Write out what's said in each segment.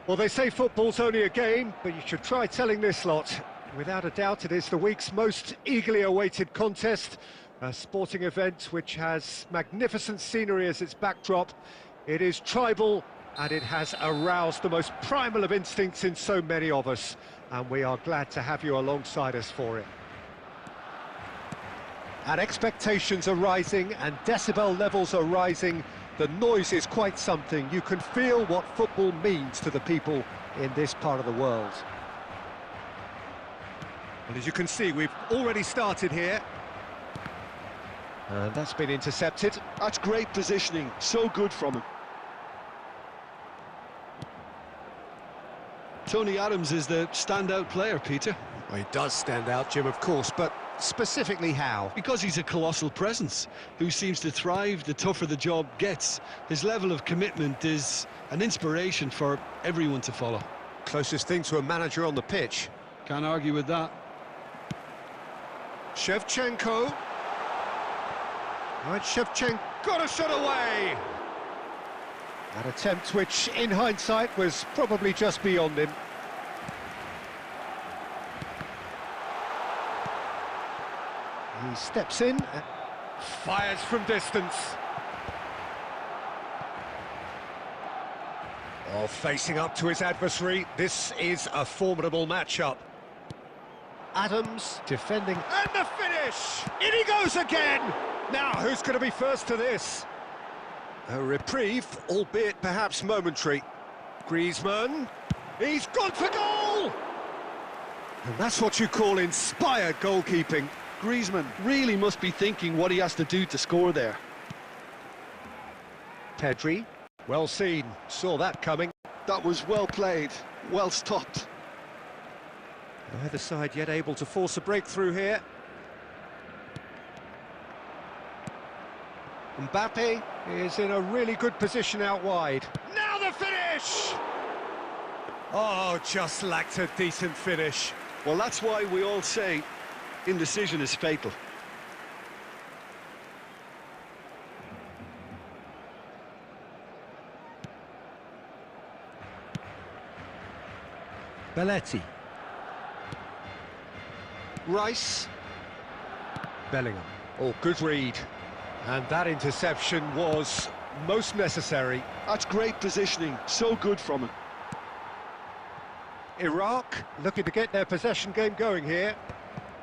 Well, they say football's only a game, but you should try telling this lot. Without a doubt, it is the week's most eagerly awaited contest, a sporting event which has magnificent scenery as its backdrop. It is tribal, and it has aroused the most primal of instincts in so many of us, and we are glad to have you alongside us for it. And expectations are rising, and decibel levels are rising. The noise is quite something. You can feel what football means to the people in this part of the world. And as you can see, we've already started here. And that's been intercepted. That's great positioning, so good from him. Tony Adams is the standout player, Peter. Well, he does stand out, Jim, of course, but specifically how? Because he's a colossal presence who seems to thrive the tougher the job gets. His level of commitment is an inspiration for everyone to follow. Closest thing to a manager on the pitch. Can't argue with that. Shevchenko. Right, Shevchenko got a shot away. That attempt, which in hindsight was probably just beyond him. He steps in and fires from distance. Oh, facing up to his adversary, this is a formidable matchup. Adams defending, and the finish! In he goes again! Now, who's going to be first to this? A reprieve, albeit perhaps momentary. Griezmann, he's gone for goal! And that's what you call inspired goalkeeping. Griezmann really must be thinking what he has to do to score there. Pedri, well seen, saw that coming. That was well played, well stopped. Neither side yet able to force a breakthrough here. Mbappe is in a really good position out wide. Now the finish! Oh, just lacked a decent finish. Well, that's why we all say indecision is fatal. Belletti. Rice. Bellingham. Oh, good read. And that interception was most necessary. That's great positioning, so good from him. Iraq looking to get their possession game going here.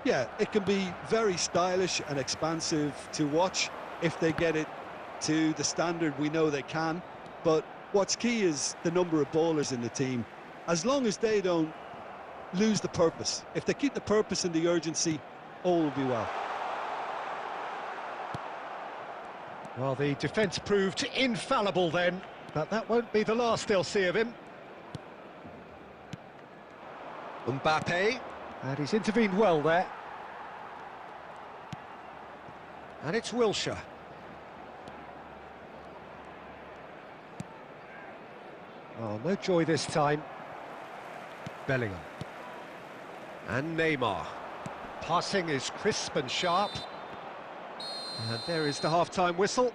Yeah, it can be very stylish and expansive to watch if they get it to the standard we know they can. But what's key is the number of ballers in the team. As long as they don't lose the purpose, if they keep the purpose and the urgency, all will be well. Well, the defence proved infallible then, but that won't be the last they'll see of him. Mbappe, and he's intervened well there. And it's Wilshere. Oh, no joy this time. Bellingham. And Neymar. Passing is crisp and sharp. And there is the half-time whistle.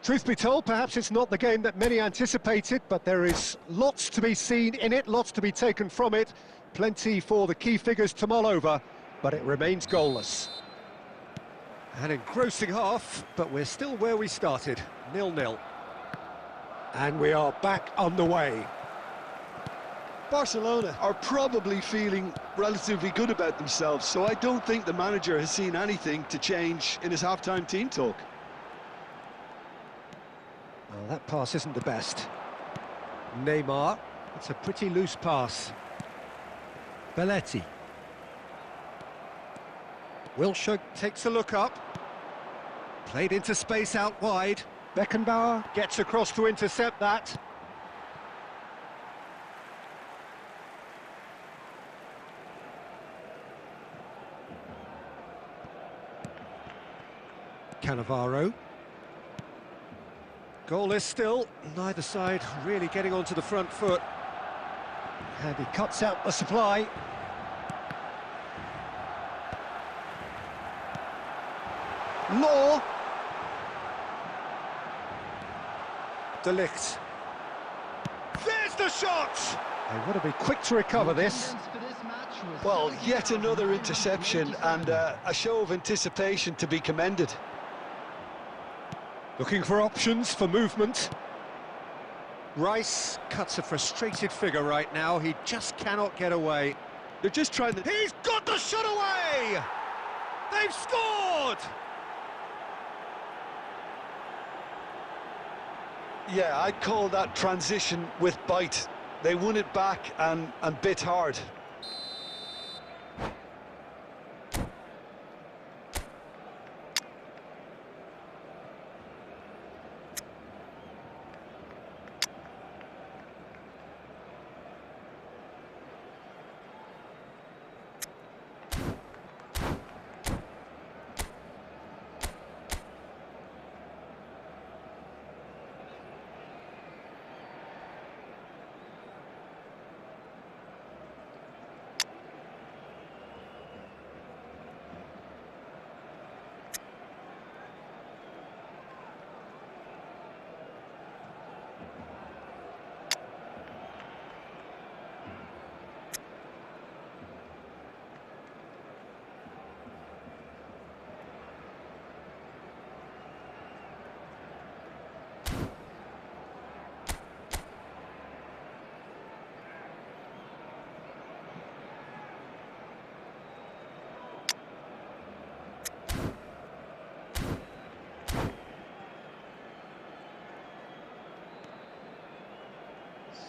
Truth be told, perhaps it's not the game that many anticipated, but there is lots to be seen in it, lots to be taken from it. Plenty for the key figures to mull over, but it remains goalless. An engrossing half, but we're still where we started, 0-0. And we are back underway. Barcelona are probably feeling relatively good about themselves, so I don't think the manager has seen anything to change in his half-time team talk. Well, that pass isn't the best. Neymar, it's a pretty loose pass. Belletti. Wilshere takes a look up. Played into space out wide. Beckenbauer gets across to intercept that. Cannavaro. Goalless still, neither side really getting onto the front foot. And he cuts out the supply. Law. De Ligt. There's There's the shot! They want to be quick to recover this. Well, yet another interception and a show of anticipation to be commended. Looking for options for movement. Rice cuts a frustrated figure right now. He just cannot get away. They're just trying to... He's got the shot away! They've scored! Yeah, I'd call that transition with bite. They won it back and bit hard.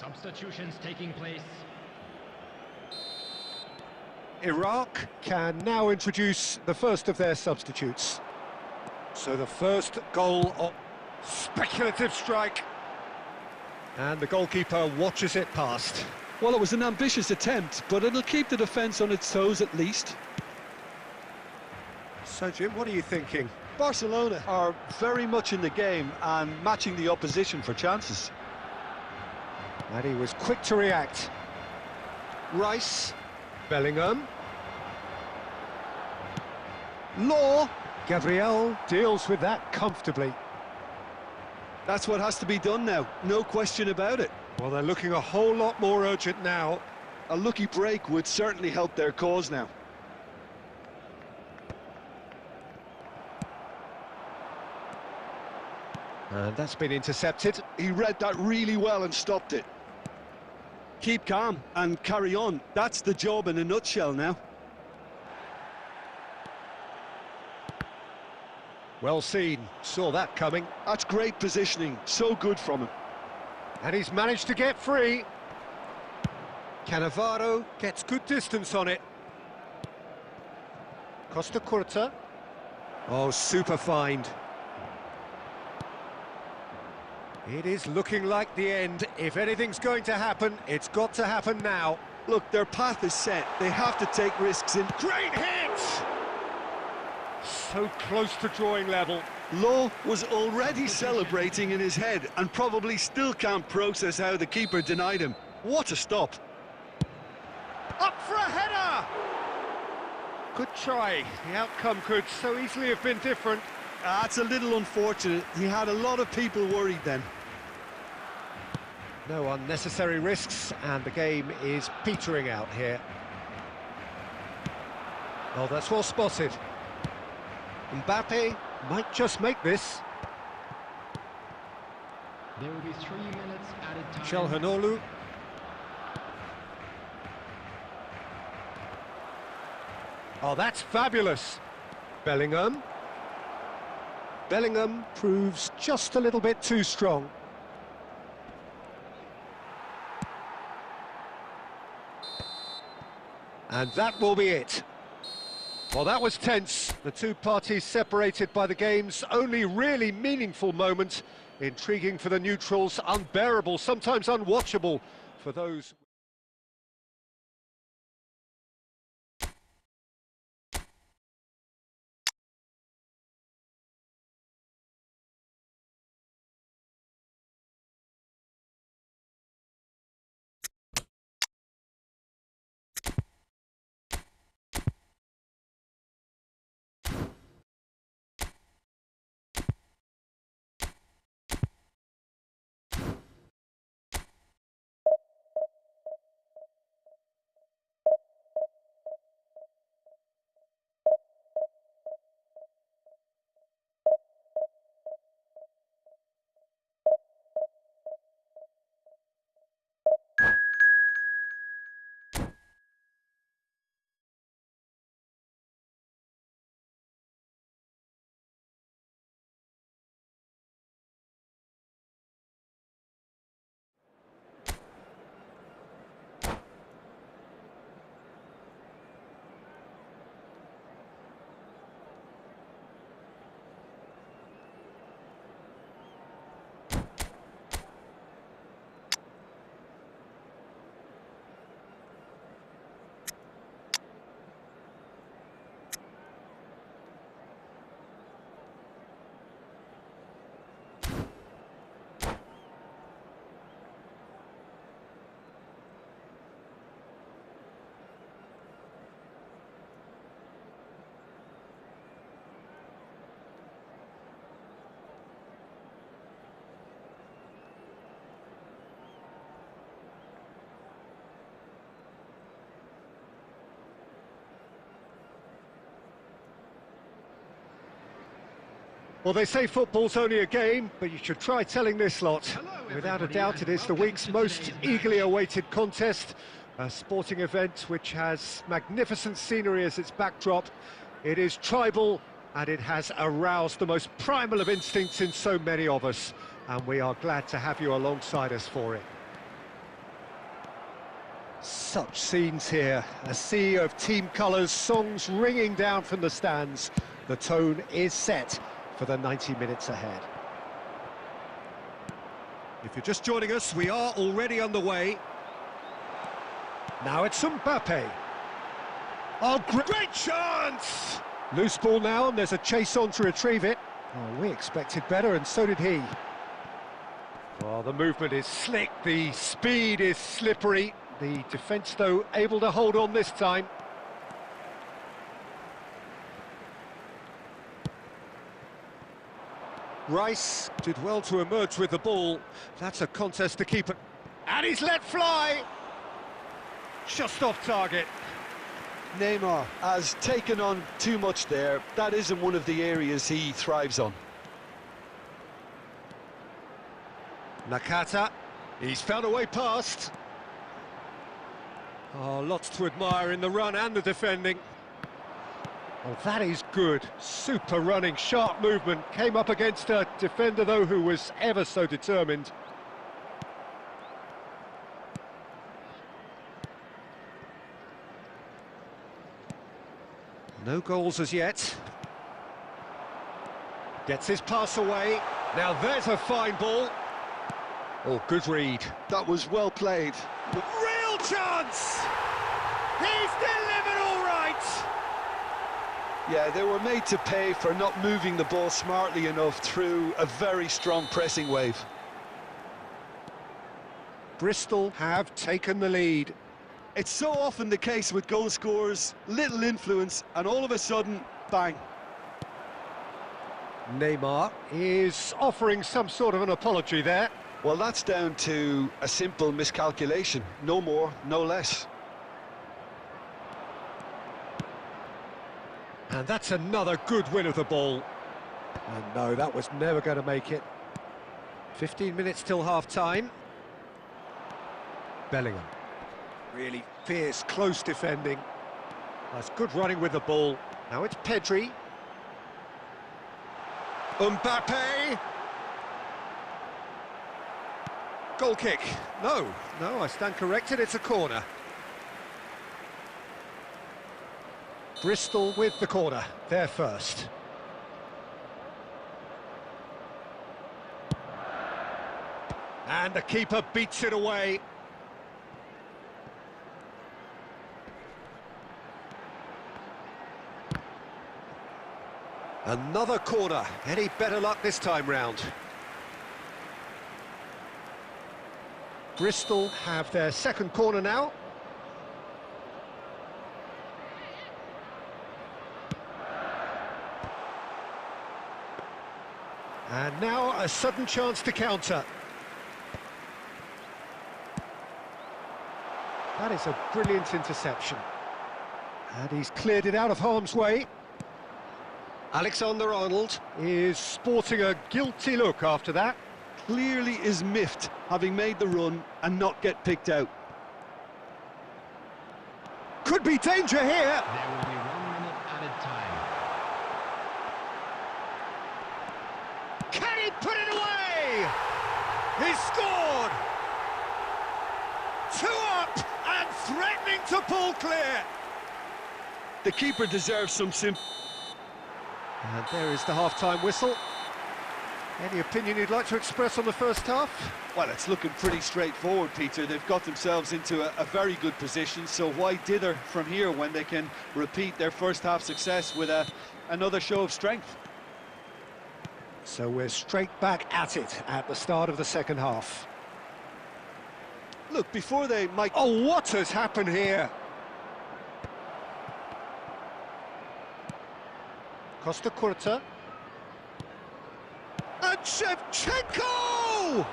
Substitutions taking place. Iraq can now introduce the first of their substitutes. So the first goal of speculative strike. And the goalkeeper watches it past. Well, it was an ambitious attempt, but it'll keep the defence on its toes at least. So, Jim, what are you thinking? Barcelona are very much in the game and matching the opposition for chances. And he was quick to react. Rice, Bellingham. Law, Gabriel deals with that comfortably. That's what has to be done now, no question about it. Well, they're looking a whole lot more urgent now. A lucky break would certainly help their cause now. And that's been intercepted. He read that really well and stopped it. Keep calm and carry on. That's the job in a nutshell now. Well seen, saw that coming. That's great positioning, so good from him. And he's managed to get free. Cannavaro gets good distance on it. Costa Curta. Oh, super find. It is looking like the end. If anything's going to happen, it's got to happen now. Look, their path is set. They have to take risks in. Great hit! So close to drawing level. Law was already celebrating in his head and probably still can't process how the keeper denied him. What a stop. Up for a header! Good try. The outcome could so easily have been different. That's a little unfortunate. He had a lot of people worried then. No unnecessary risks, and the game is petering out here. Oh, that's well spotted. Mbappe might just make this. There will be 3 minutes added time. Çalhanoğlu. Oh, that's fabulous. Bellingham. Bellingham proves just a little bit too strong. And that will be it. Well, that was tense. The two parties separated by the game's only really meaningful moment. Intriguing for the neutrals, unbearable, sometimes unwatchable for those... Well, they say football's only a game, but you should try telling this lot. Without a everybody, doubt, it and is the welcome week's to most today's eagerly match. awaited contest. A sporting event which has magnificent scenery as its backdrop. It is tribal, and it has aroused the most primal of instincts in so many of us. And we are glad to have you alongside us for it. Such scenes here, a sea of team colours, songs ringing down from the stands. The tone is set for the 90 minutes ahead. If you're just joining us, we are already underway. Now it's Mbappe. Oh, great chance! Loose ball now, and there's a chase on to retrieve it. Oh, we expected better, and so did he. Well, the movement is slick, the speed is slippery. The defence, though, able to hold on this time. Rice did well to emerge with the ball. That's a contest to keep it. And he's let fly! Just off target. Neymar has taken on too much there. That isn't one of the areas he thrives on. Nakata, he's found a way past. Oh, lots to admire in the run and the defending. Oh, that is good. Super running, sharp movement. Came up against a defender, though, who was ever so determined. No goals as yet. Gets his pass away. Now there's a fine ball. Oh, good read. That was well played. Real chance! He's delivered all right! Yeah, they were made to pay for not moving the ball smartly enough through a very strong pressing wave. Bristol have taken the lead. It's so often the case with goal scorers, little influence, and all of a sudden, bang. Neymar is offering some sort of an apology there. Well, that's down to a simple miscalculation. No more, no less. And that's another good win of the ball. And no, that was never going to make it. 15 minutes till half-time. Bellingham. Really fierce, close defending. That's good running with the ball. Now it's Pedri. Mbappe! Goal kick. No, I stand corrected, it's a corner. Bristol with the corner, they're first. And the keeper beats it away. Another corner. Any better luck this time round? Bristol have their second corner now. And now a sudden chance to counter. That is a brilliant interception. And he's cleared it out of harm's way. Alexander-Arnold is sporting a guilty look after that. Clearly is miffed, having made the run and not get picked out. Could be danger here. There will be 1 minute added time. Can he put it away? He scored! 2 up and threatening to pull clear. The keeper deserves some sympathy. And there is the half-time whistle. Any opinion you'd like to express on the first half? Well, it's looking pretty straightforward, Peter. They've got themselves into a very good position, so why dither from here when they can repeat their first half success with another show of strength? So we're straight back at it at the start of the second half. Look, before they might... Oh, what has happened here? Costa Curta. And Shevchenko!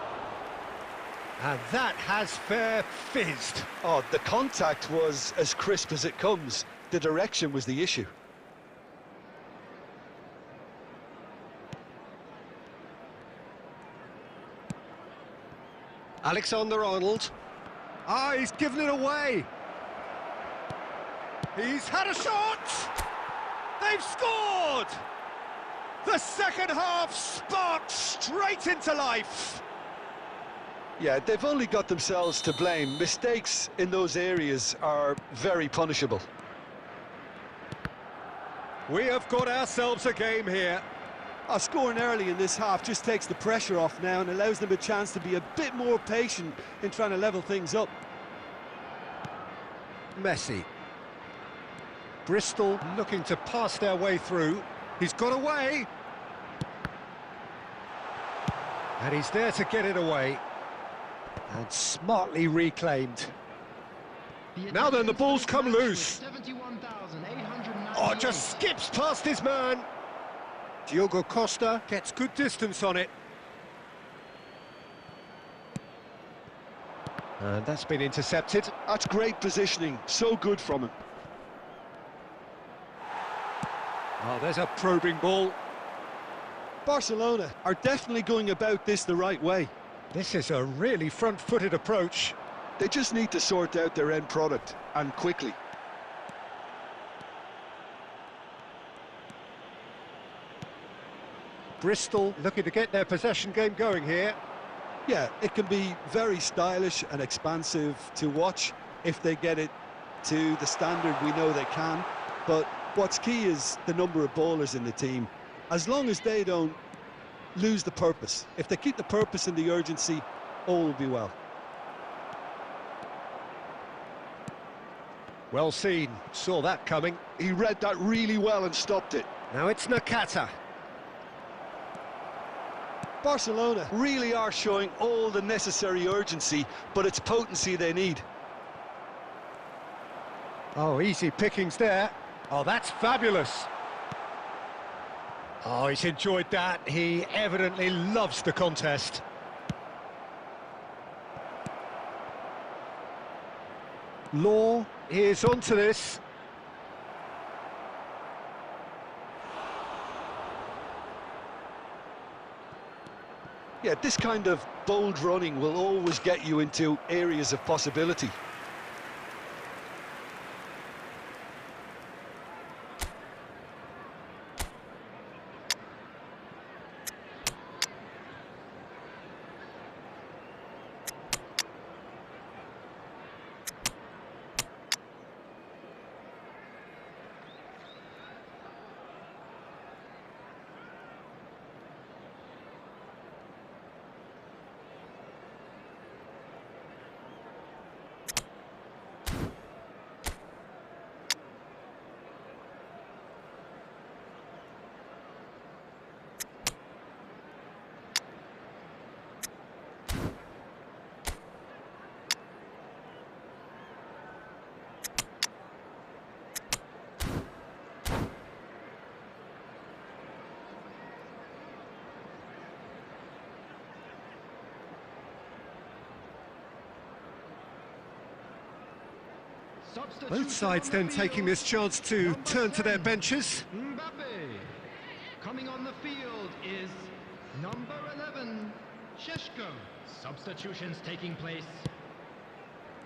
And that has fair fizzed. Oh, the contact was as crisp as it comes. The direction was the issue. Alexander-Arnold. Ah, he's given it away. He's had a shot! They've scored! The second half sparked straight into life. Yeah, they've only got themselves to blame. Mistakes in those areas are very punishable. We have got ourselves a game here. Scoring early in this half just takes the pressure off now and allows them a chance to be a bit more patient in trying to level things up. Messi. Bristol looking to pass their way through. He's got away. And he's there to get it away. And smartly reclaimed. Now then, the ball's come loose. Oh, just skips past his man. Diogo Costa gets good distance on it. And that's been intercepted. That's great positioning, so good from him. Oh, there's a probing ball. Barcelona are definitely going about this the right way. This is a really front-footed approach. They just need to sort out their end product, and quickly. Bristol looking to get their possession game going here. Yeah, it can be very stylish and expansive to watch if they get it to the standard we know they can. But what's key is the number of ballers in the team. As long as they don't lose the purpose. If they keep the purpose and the urgency, all will be well. Well seen, saw that coming. He read that really well and stopped it. Now it's Nakata. Barcelona really are showing all the necessary urgency, but it's potency they need. Oh, easy pickings there. Oh, that's fabulous. Oh, he's enjoyed that. He evidently loves the contest. Law is onto this. Yeah, this kind of bold running will always get you into areas of possibility. Both sides then taking this chance to turn to their benches. Mbappe. Coming on the field is number 11, Sheshko. Substitutions taking place.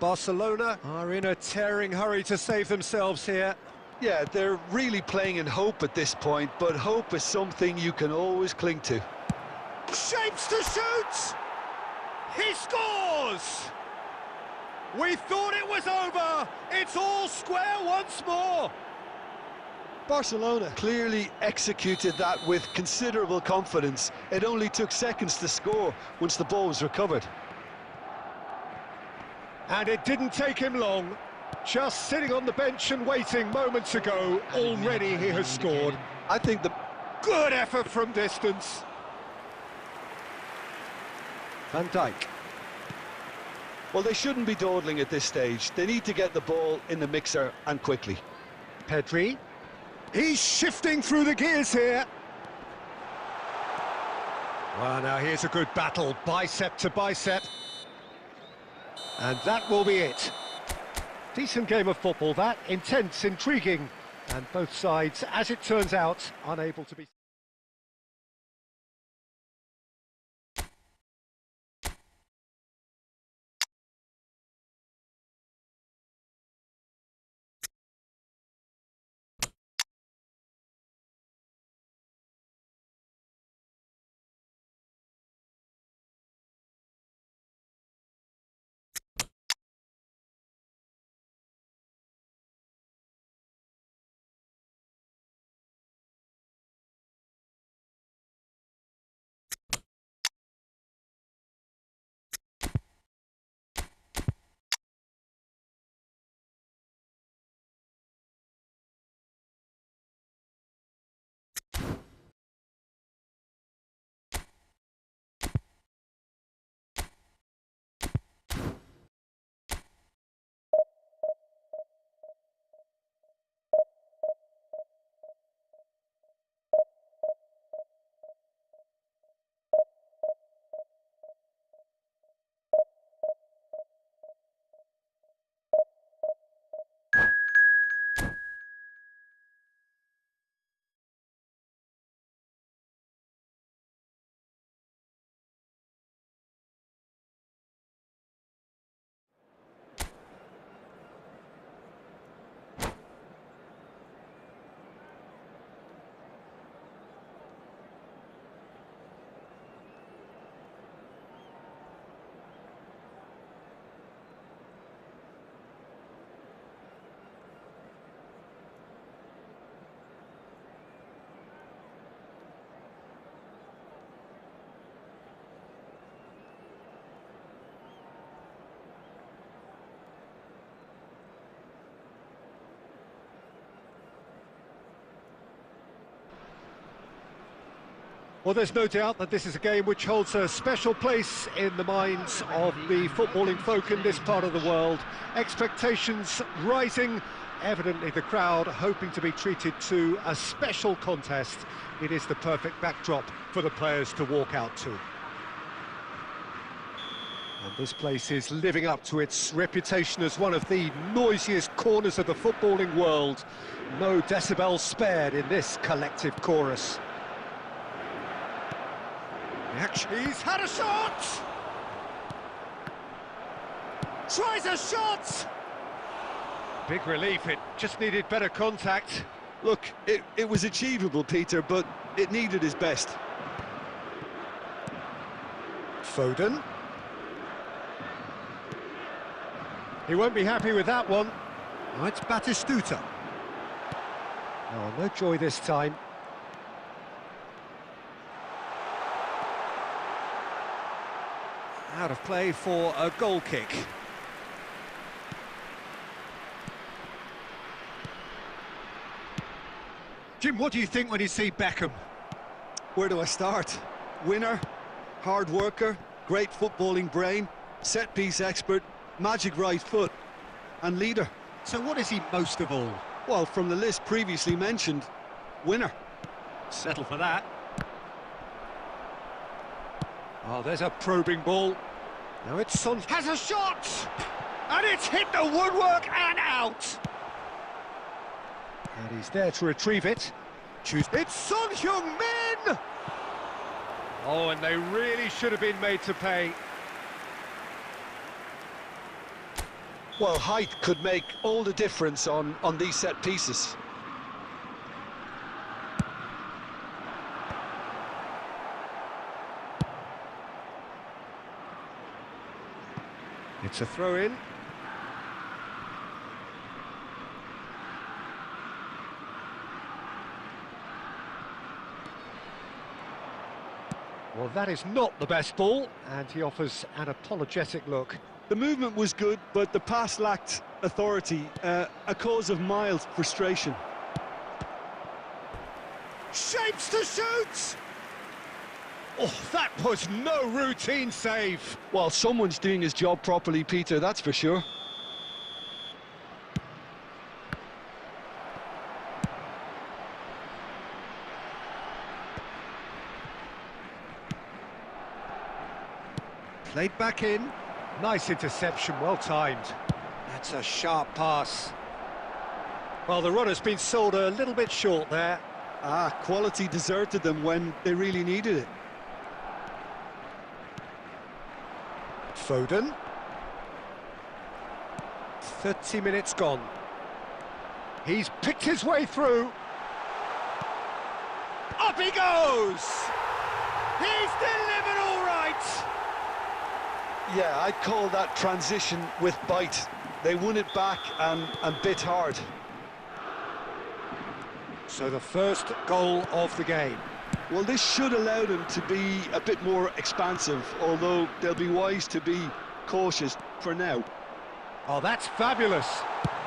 Barcelona are in a tearing hurry to save themselves here. Yeah, they're really playing in hope at this point, but hope is something you can always cling to. Shapes to shoot! He scores! We thought it was over! It's all square once more! Barcelona clearly executed that with considerable confidence. It only took seconds to score once the ball was recovered. And it didn't take him long. Just sitting on the bench and waiting moments ago, already he has scored. I think the Good effort from distance. Van Dijk. Well, they shouldn't be dawdling at this stage. They need to get the ball in the mixer and quickly. Pedri. He's shifting through the gears here. Well, now here's a good battle, bicep to bicep. And that will be it. Decent game of football, that. Intense, intriguing. And both sides, as it turns out, unable to be... Well, there's no doubt that this is a game which holds a special place in the minds of the footballing folk in this part of the world. Expectations rising, evidently the crowd hoping to be treated to a special contest. It is the perfect backdrop for the players to walk out to. And this place is living up to its reputation as one of the noisiest corners of the footballing world. No decibels spared in this collective chorus. He's had a shot! Tries a shot! Big relief, it just needed better contact. Look, it was achievable, Peter, but it needed his best. Foden. He won't be happy with that one. Oh, it's Batistuta. Oh, no joy this time. Out of play for a goal kick. Jim, what do you think when you see Beckham? Where do I start? Winner, hard worker, great footballing brain, set-piece expert, magic right foot, and leader. So what is he most of all? Well, from the list previously mentioned, winner. Settle for that. Oh, there's a probing ball. Now it's Son. Has a shot! And it's hit the woodwork and out! And he's there to retrieve it. It's Son Heung-min! Oh, and they really should have been made to pay. Well, height could make all the difference on these set pieces. It's a throw-in. Well, that is not the best ball, and he offers an apologetic look. The movement was good, but the pass lacked authority, a cause of mild frustration. Shapes to shoot! Oh, that was no routine save. Well, someone's doing his job properly, Peter, that's for sure. Played back in. Nice interception, well timed. That's a sharp pass. Well, the run has been sold a little bit short there. Quality deserted them when they really needed it. Foden. 30 minutes gone. He's picked his way through. Up he goes! He's delivered all right! Yeah, I'd call that transition with bite. They won it back and bit hard. So the first goal of the game. Well, this should allow them to be a bit more expansive, although they'll be wise to be cautious for now. Oh, that's fabulous.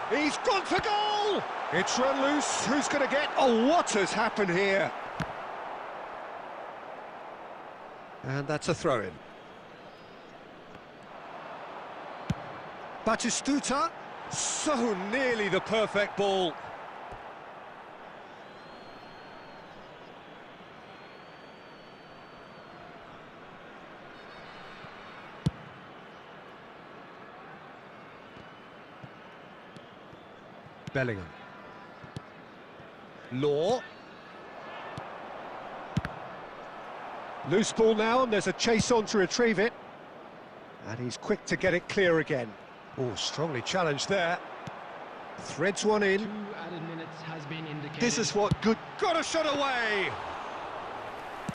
He's gone for goal! It's run loose. Who's going to get... Oh, what has happened here? And that's a throw-in. Batistuta, so nearly the perfect ball. Bellingham. Law. Loose ball now, and there's a chase on to retrieve it. And he's quick to get it clear again. Oh, strongly challenged there. Threads one in. 2 added minutes has been indicated. This is what good... Got a shot away!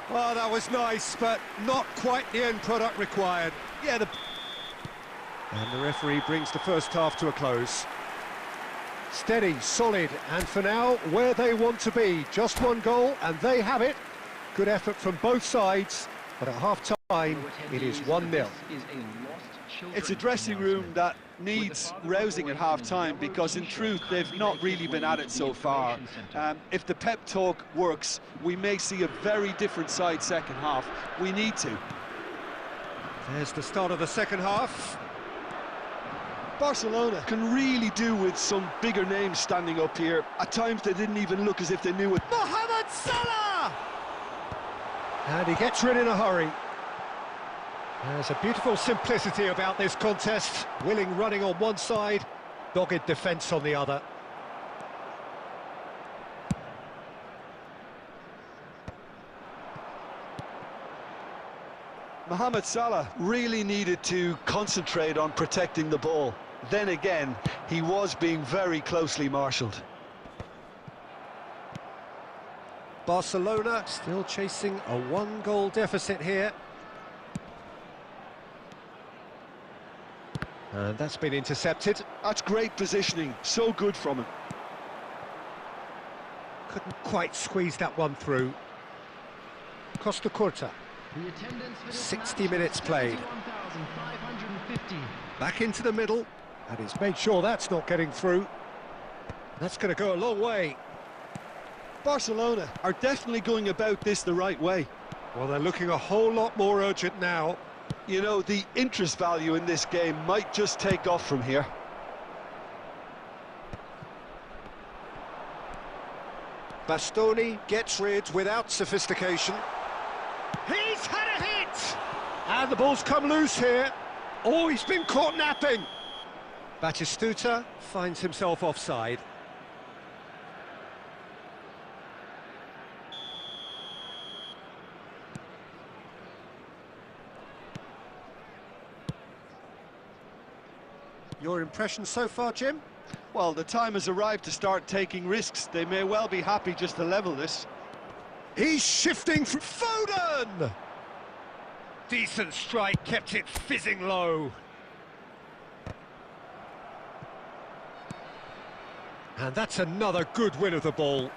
Well, that was nice, but not quite the end product required. Yeah, And the referee brings the first half to a close. Steady, solid, and for now, where they want to be. Just one goal, and they have it. Good effort from both sides, but at half-time, it is 1-0. This is a lost It's a dressing room that needs rousing at half-time because, in truth, they've not really been at it so far. If the pep talk works, we may see a very different side second half. We need to. There's the start of the second half. Barcelona can really do with some bigger names standing up here. At times they didn't even look as if they knew it. Mohamed Salah! And he gets rid in a hurry. There's a beautiful simplicity about this contest. Willing running on one side, dogged defence on the other. Mohamed Salah really needed to concentrate on protecting the ball. Then again, he was being very closely marshalled. Barcelona still chasing a one-goal deficit here. And that's been intercepted. That's great positioning, so good from him. Couldn't quite squeeze that one through. Costa Curta. 60 minutes played. Back into the middle, and he's made sure that's not getting through. That's going to go a long way. Barcelona are definitely going about this the right way. Well, they're looking a whole lot more urgent now. You know, the interest value in this game might just take off from here. Bastoni gets rid without sophistication. He's had a hit! And the ball's come loose here. Oh, he's been caught napping. Batistuta finds himself offside. Your impression so far, Jim? Well, the time has arrived to start taking risks. They may well be happy just to level this. He's shifting for Foden! Decent strike, kept it fizzing low. And that's another good win of the ball.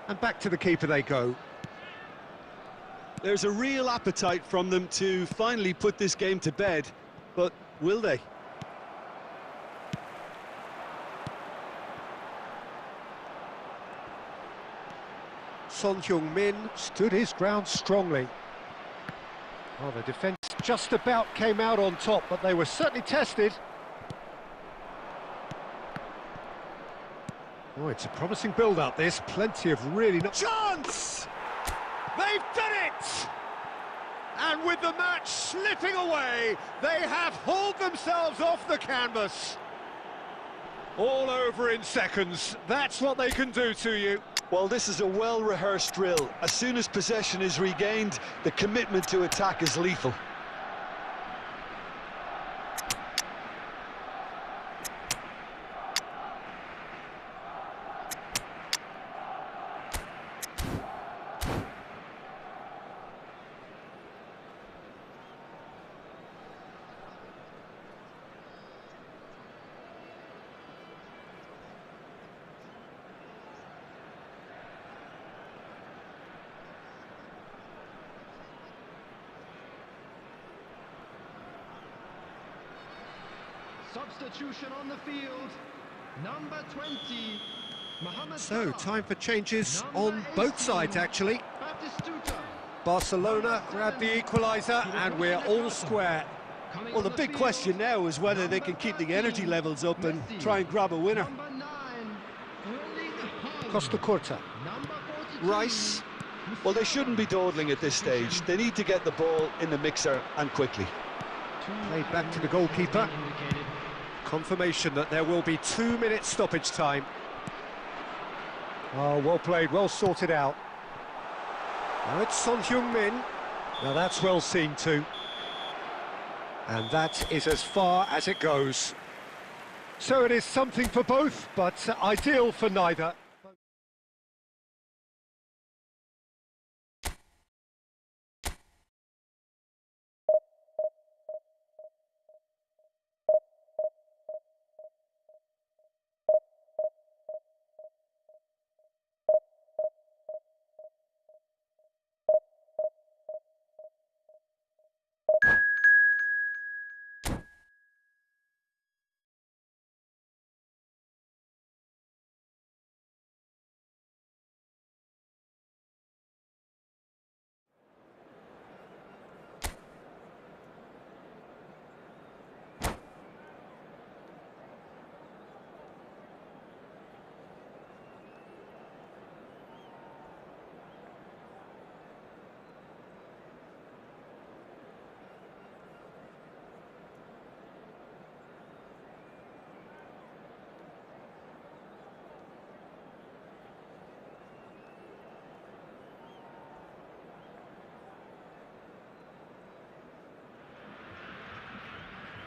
And back to the keeper they go. There's a real appetite from them to finally put this game to bed, but will they? Son Heung-min stood his ground strongly. Well, the defence just about came out on top, but they were certainly tested. Oh, it's a promising build-up, this. Plenty of really... Chance! They've done it! And with the match slipping away, they have hauled themselves off the canvas. All over in seconds. That's what they can do to you. Well, this is a well-rehearsed drill. As soon as possession is regained, the commitment to attack is lethal. Substitution on the field, number 20, Mohamed So, Salah. time for changes Number on both 18, sides, actually. Batistuta. Barcelona grabbed the equaliser, and we're all square. Well, the big question now is whether they can keep the energy levels up and try and grab a winner. Number 9, Erling Haaland. Costa Curta. Number 42, Rice. Well, they shouldn't be dawdling at this stage. They need to get the ball in the mixer and quickly. Played back to the goalkeeper. Confirmation that there will be 2 minutes stoppage time. Oh, well played, well sorted out. Now it's Son Heung-min. Now that's well seen too. And that is as far as it goes. So it is something for both, but ideal for neither.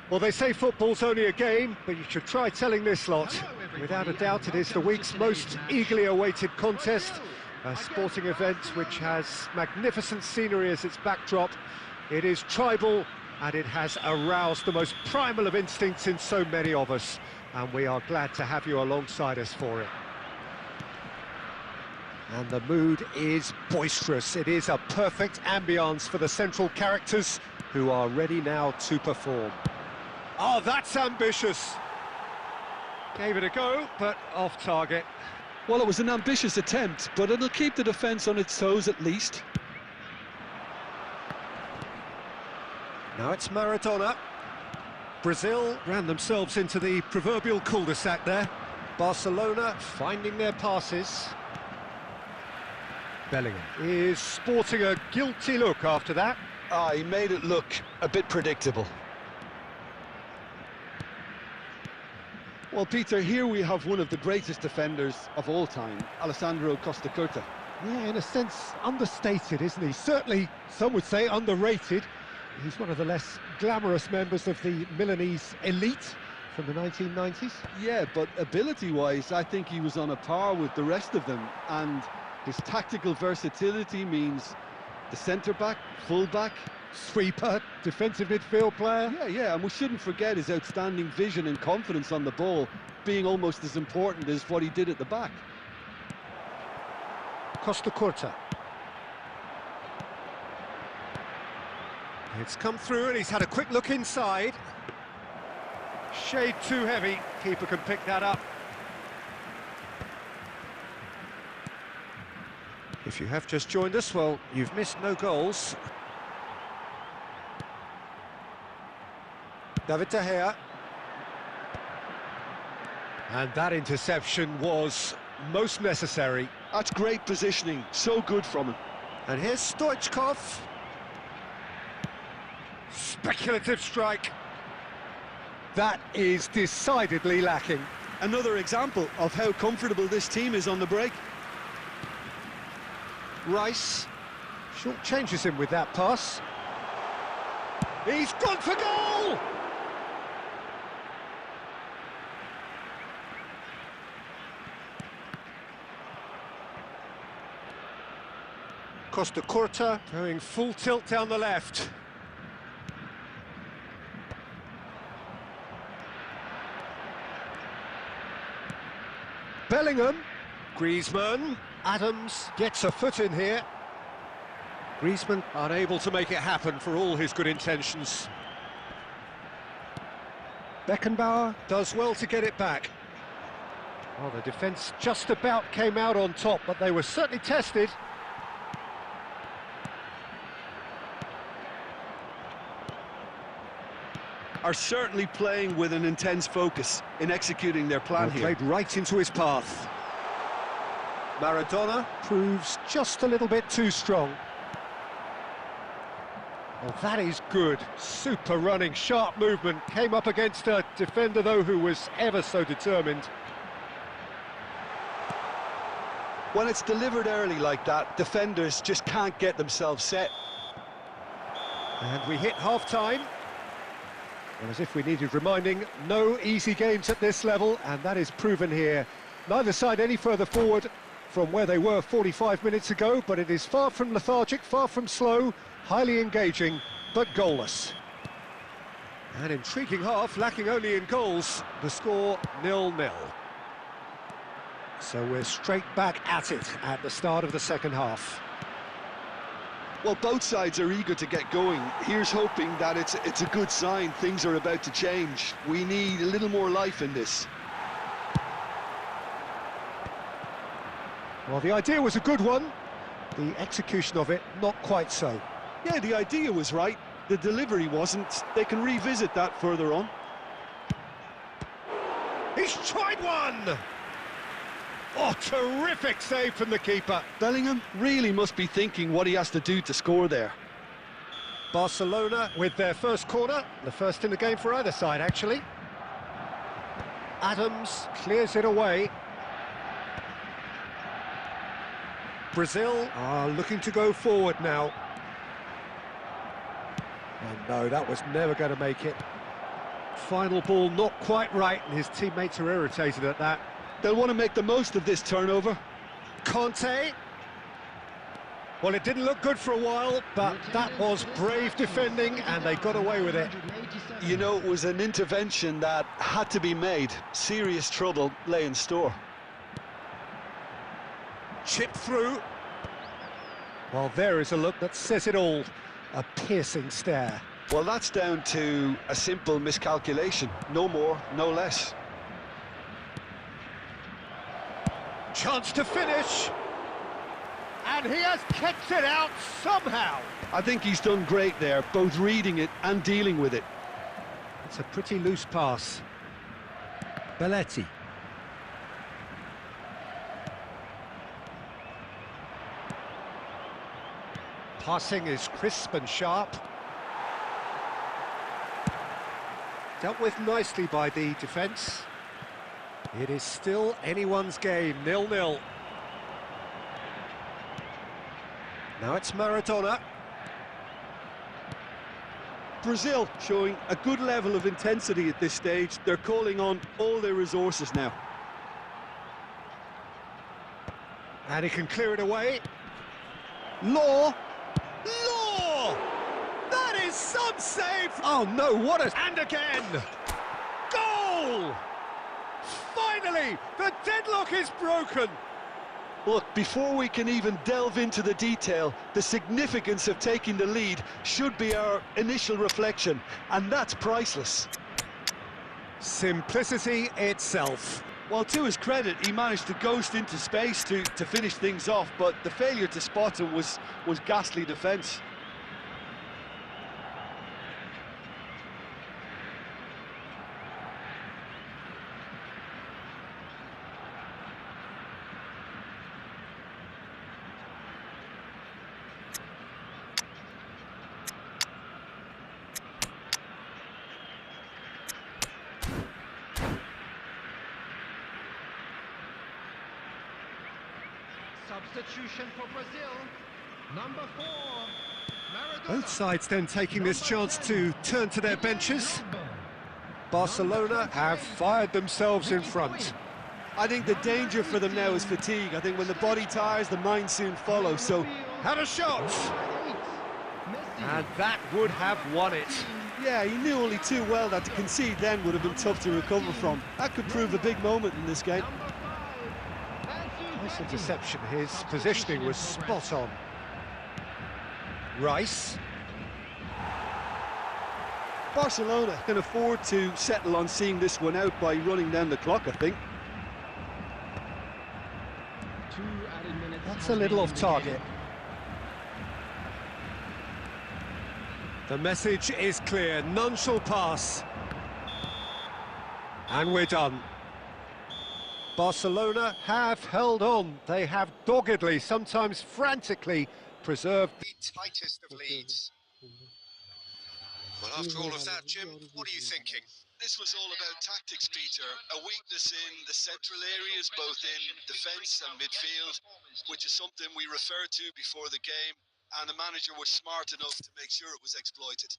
Well, they say football's only a game, but you should try telling this lot. Without a doubt, it is the week's most eagerly awaited contest. A sporting event which has magnificent scenery as its backdrop. It is tribal, and it has aroused the most primal of instincts in so many of us. And we are glad to have you alongside us for it. And the mood is boisterous. It is a perfect ambience for the central characters, who are ready now to perform. Oh, that's ambitious. Gave it a go, but off target. Well, it was an ambitious attempt, but it'll keep the defence on its toes at least. Now it's Maradona. Brazil ran themselves into the proverbial cul-de-sac there. Barcelona finding their passes. Bellingham is sporting a guilty look after that. Ah, he made it look a bit predictable. Well, Peter, here we have one of the greatest defenders of all time, Alessandro Costa Curta. Yeah, in a sense, understated, isn't he? Certainly, some would say underrated. He's one of the less glamorous members of the Milanese elite from the 1990s. Yeah, but ability-wise, I think he was on a par with the rest of them, and his tactical versatility means the centre-back, full-back, Sweeper, defensive midfield player. Yeah, and we shouldn't forget his outstanding vision and confidence on the ball being almost as important as what he did at the back. Costa Curta. It's come through and he's had a quick look inside. Shade too heavy, keeper can pick that up. If you have just joined us, well, you've missed no goals. David De Gea. And that interception was most necessary. That's great positioning, so good from him. And here's Stoichkov. Speculative strike. That is decidedly lacking. Another example of how comfortable this team is on the break. Rice short changes him with that pass. He's gone for goal! Costa Curta going full tilt down the left. Bellingham, Griezmann, Adams gets a foot in here. Griezmann unable to make it happen for all his good intentions. Beckenbauer does well to get it back. Well, the defence just about came out on top, but they were certainly tested. Are certainly playing with an intense focus in executing their plan here. Played right into his path. Maradona proves just a little bit too strong. Well, that is good. Super running, sharp movement. Came up against a defender, though, who was ever so determined. When it's delivered early like that, defenders just can't get themselves set. And we hit half-time. And as if we needed reminding, no easy games at this level, and that is proven here. Neither side any further forward from where they were 45 minutes ago, but it is far from lethargic, far from slow, highly engaging, but goalless. An intriguing half, lacking only in goals. The score 0-0. So we're straight back at it at the start of the second half. Well, both sides are eager to get going. Here's hoping that it's a good sign. Things are about to change. We need a little more life in this. Well, the idea was a good one. The execution of it, not quite so. Yeah, the idea was right. The delivery wasn't. They can revisit that further on. He's tried one! Oh, terrific save from the keeper. Bellingham really must be thinking what he has to do to score there. Barcelona with their first corner, the first in the game for either side, actually. Adams clears it away. Brazil are looking to go forward now. Oh no, that was never going to make it. Final ball not quite right, and his teammates are irritated at that. They'll want to make the most of this turnover. Conte. Well, it didn't look good for a while, but that was brave defending, and they got away with it. You know, it was an intervention that had to be made. Serious trouble lay in store. Chipped through. Well, there is a look that says it all. A piercing stare. Well, that's down to a simple miscalculation. No more, no less. Chance to finish. And he has kicked it out somehow. I think he's done great there, both reading it and dealing with it. It's a pretty loose pass. Belletti. Passing is crisp and sharp. Dealt with nicely by the defence. It is still anyone's game, 0-0. Now it's Maradona. Brazil showing a good level of intensity at this stage. They're calling on all their resources now. And he can clear it away. Law! Law! That is some save! Oh no, what a... And again! Goal! Finally, the deadlock is broken! Look, before we can even delve into the detail, the significance of taking the lead should be our initial reflection, and that's priceless. Simplicity itself. Well, to his credit, he managed to ghost into space to finish things off, but the failure to spot him was ghastly defence. Substitution for Brazil, number 4, Maradona. Both sides then taking this chance to turn to their benches. Barcelona have fired themselves in front. I think the danger for them now is fatigue. I think when the body tires, the mind soon follows, so... Had a shot! And that would have won it. Yeah, he knew only too well that to concede then would have been tough to recover from. That could prove a big moment in this game. Nice interception, his positioning was spot on. Rice. Barcelona can afford to settle on seeing this one out by running down the clock, I think. That's a little off target. The message is clear, none shall pass. And we're done. Barcelona have held on. They have doggedly, sometimes frantically, preserved the tightest of leads. Well, after all of that, Jim, what are you thinking? This was all about tactics, Peter. A weakness in the central areas, both in defence and midfield, which is something we referred to before the game, and the manager was smart enough to make sure it was exploited.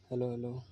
Hello.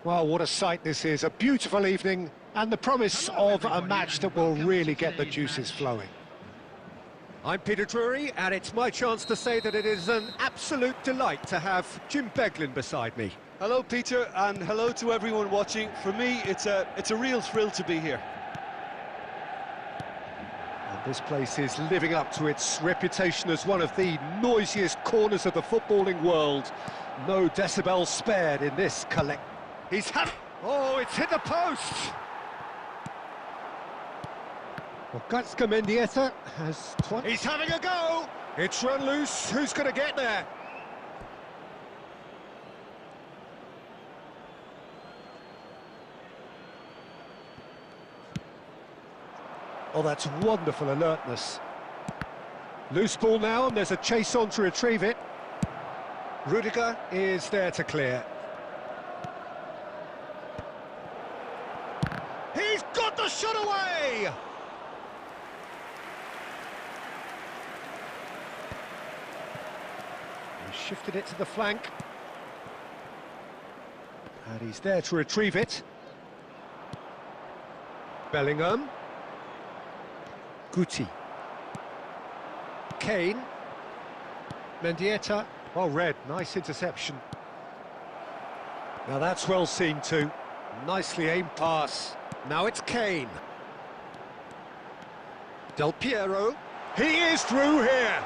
Well, what a sight this is. A beautiful evening and the promise of a match that will really get the juices flowing. I'm Peter Drury, and it's my chance to say that it is an absolute delight to have Jim Beglin beside me. Hello, Peter, and hello to everyone watching. For me, it's a real thrill to be here. And this place is living up to its reputation as one of the noisiest corners of the footballing world. No decibels spared in this collect. Oh, it's hit the post! Well, Gatska Mendieta has twice. He's having a go! It's run loose. Who's going to get there? Oh, that's wonderful alertness. Loose ball now, and there's a chase on to retrieve it. Rudiger is there to clear. He's got the shot away! He shifted it to the flank. And he's there to retrieve it. Bellingham. Guti. Kane. Mendieta. Oh, Red, nice interception. Now that's well seen too. Nicely aimed pass. Now it's Kane. Del Piero. He is through here.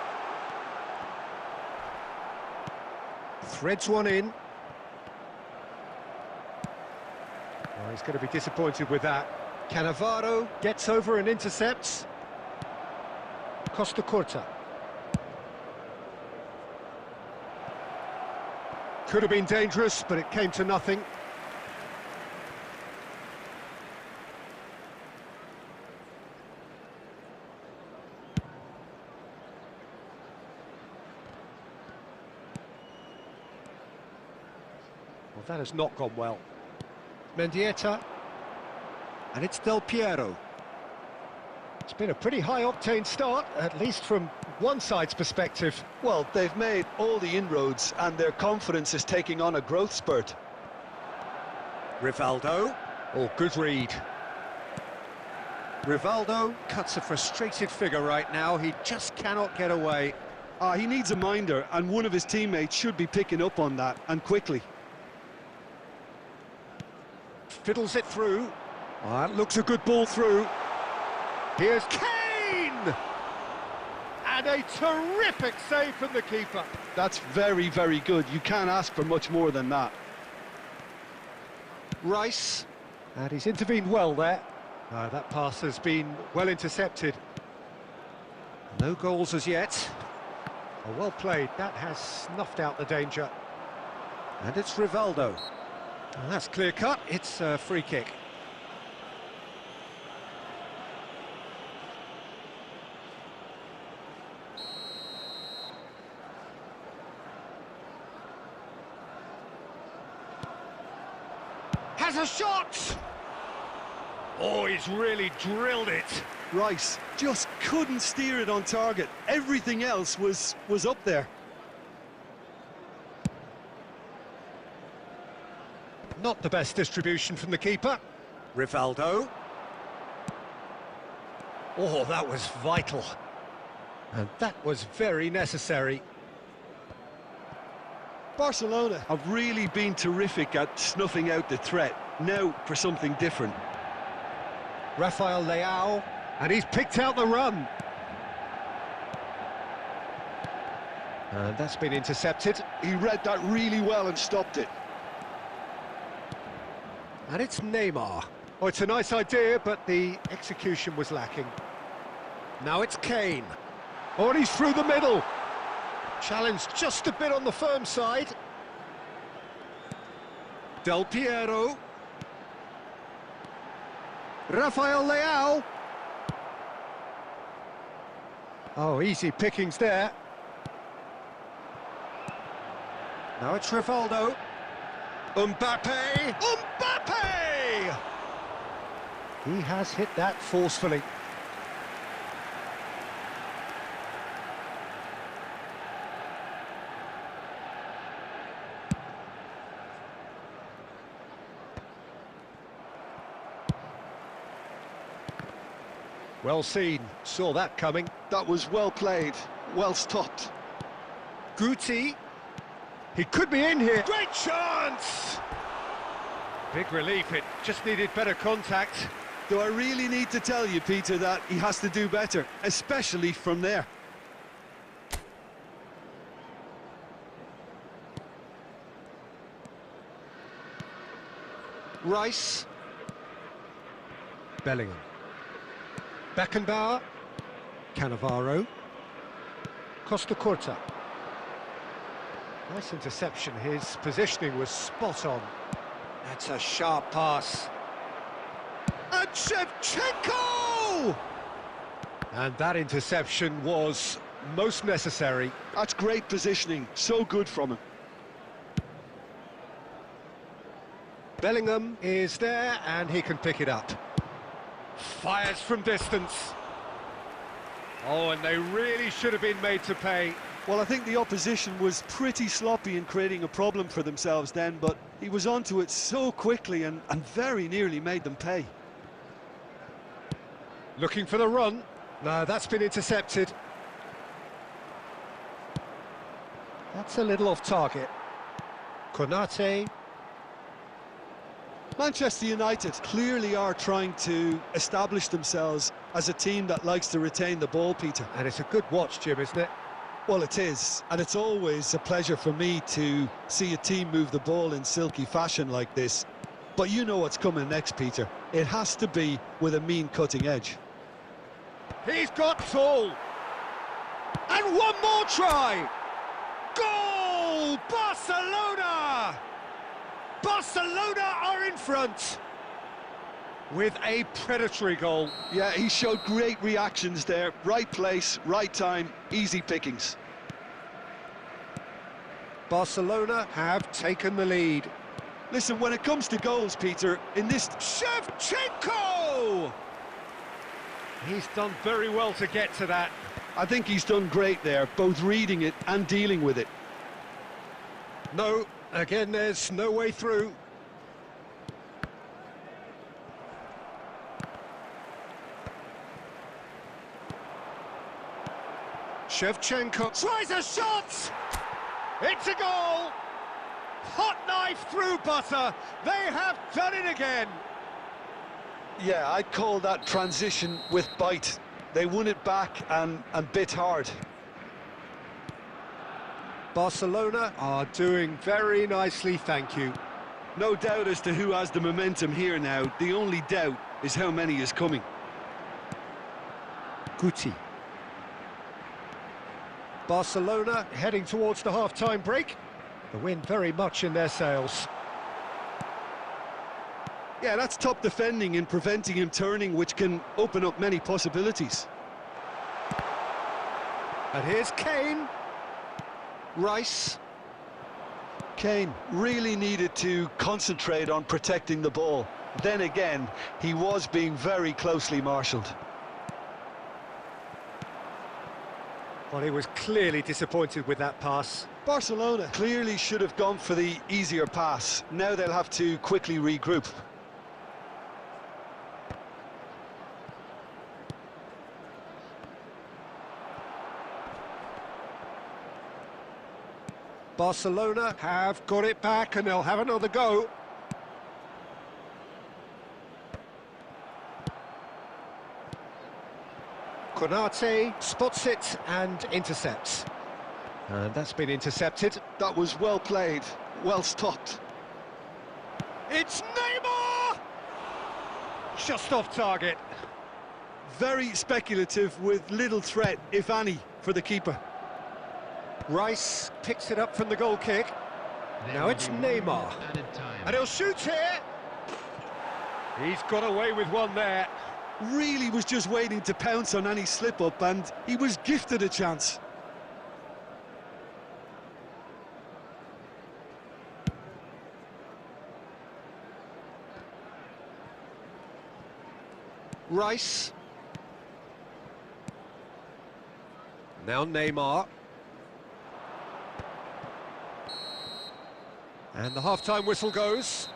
Threads one in. Oh, he's going to be disappointed with that. Cannavaro gets over and intercepts. Costa Curta. Could have been dangerous, but it came to nothing. Well, that has not gone well. Mendieta. And it's Del Piero. It's been a pretty high-octane start, at least from one side's perspective. Well, they've made all the inroads and their confidence is taking on a growth spurt. Rivaldo. Oh, good read. Rivaldo cuts a frustrated figure right now. He just cannot get away. He needs a minder, and one of his teammates should be picking up on that, and quickly. Fiddles it through. Oh, that looks a good ball through. Here's Kane! And a terrific save from the keeper. That's very, very good. You can't ask for much more than that. Rice. And he's intervened well there. That pass has been well intercepted. No goals as yet. Oh, well played. That has snuffed out the danger. And it's Rivaldo. Well, that's clear cut. It's a free kick. Has a shot! Oh, he's really drilled it. Rice just couldn't steer it on target. Everything else was up there. Not the best distribution from the keeper. Rivaldo. Oh, that was vital. And that was very necessary. Barcelona have really been terrific at snuffing out the threat. Now for something different. Rafael Leao, and he's picked out the run. And that's been intercepted. He read that really well and stopped it. And it's Neymar. Oh, it's a nice idea, but the execution was lacking. Now it's Kane. Oh, and he's through the middle. Challenged just a bit on the firm side. Del Piero. Rafael Leao. Oh, easy pickings there. Now it's Rivaldo. Mbappe! Mbappe! He has hit that forcefully. Well seen, saw that coming. That was well played, well stopped. Guti. He could be in here. Great chance! Big relief, it just needed better contact. Do I really need to tell you, Peter, that he has to do better, especially from there? Rice. Bellingham. Beckenbauer. Cannavaro. Costa Curta. Nice interception, his positioning was spot on. That's a sharp pass. And Shevchenko! And that interception was most necessary. That's great positioning, so good from him. Bellingham is there and he can pick it up. Fires from distance. Oh, and they really should have been made to pay. Well, I think the opposition was pretty sloppy in creating a problem for themselves then, but he was onto it so quickly and very nearly made them pay. Looking for the run. No, that's been intercepted. That's a little off target. Konate. Manchester United clearly are trying to establish themselves as a team that likes to retain the ball, Peter. And it's a good watch, Jim, isn't it? Well, it is, and it's always a pleasure for me to see a team move the ball in silky fashion like this. But you know what's coming next, Peter. It has to be with a mean cutting edge. He's got tall. And one more try. Goal! Barcelona! Barcelona are in front with a predatory goal. Yeah, he showed great reactions there. Right place, right time, easy pickings. Barcelona have taken the lead. Listen, when it comes to goals, Peter, in this... Shevchenko! He's done very well to get to that. I think he's done great there, both reading it and dealing with it. No, again, there's no way through. Shevchenko tries a shot! It's a goal! Hot knife through butter. They have done it again. Yeah, I'd call that transition with bite. They won it back and bit hard. Barcelona are doing very nicely, thank you. No doubt as to who has the momentum here now. The only doubt is how many is coming. Guti. Barcelona heading towards the half-time break. The wind very much in their sails. Yeah, that's top defending and preventing him turning, which can open up many possibilities. And here's Kane. Rice. Kane really needed to concentrate on protecting the ball. Then again, he was being very closely marshalled. Well, he was clearly disappointed with that pass. Barcelona clearly should have gone for the easier pass. Now they'll have to quickly regroup. Barcelona have got it back and they'll have another go. Konate spots it and intercepts. And that's been intercepted. That was well played, well stopped. It's Neymar! Just off target. Very speculative with little threat, if any, for the keeper. Rice picks it up from the goal kick. Now it's Neymar. And he'll shoot here. He's got away with one there. Really was just waiting to pounce on any slip-up, and he was gifted a chance. Rice. Now Neymar. And the half-time whistle goes.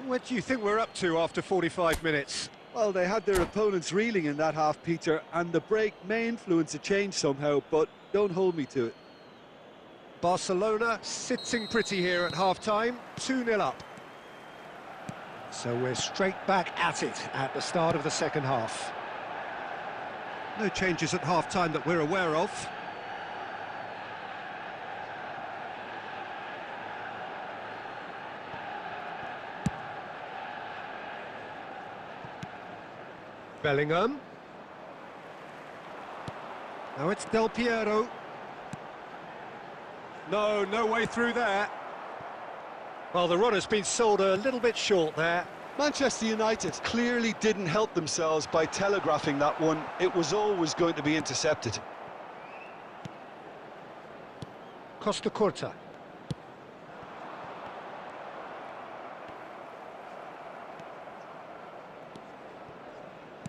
What do you think we're up to after 45 minutes? Well, they had their opponents reeling in that half, Peter, and the break may influence a change somehow, but don't hold me to it. Barcelona sitting pretty here at half-time, 2-0 up. So we're straight back at it at the start of the second half. No changes at half-time that we're aware of. Bellingham. Now it's Del Piero. No way through there. Well, the run has been sold a little bit short there. Manchester United clearly didn't help themselves by telegraphing that one. It was always going to be intercepted. Costa Curta.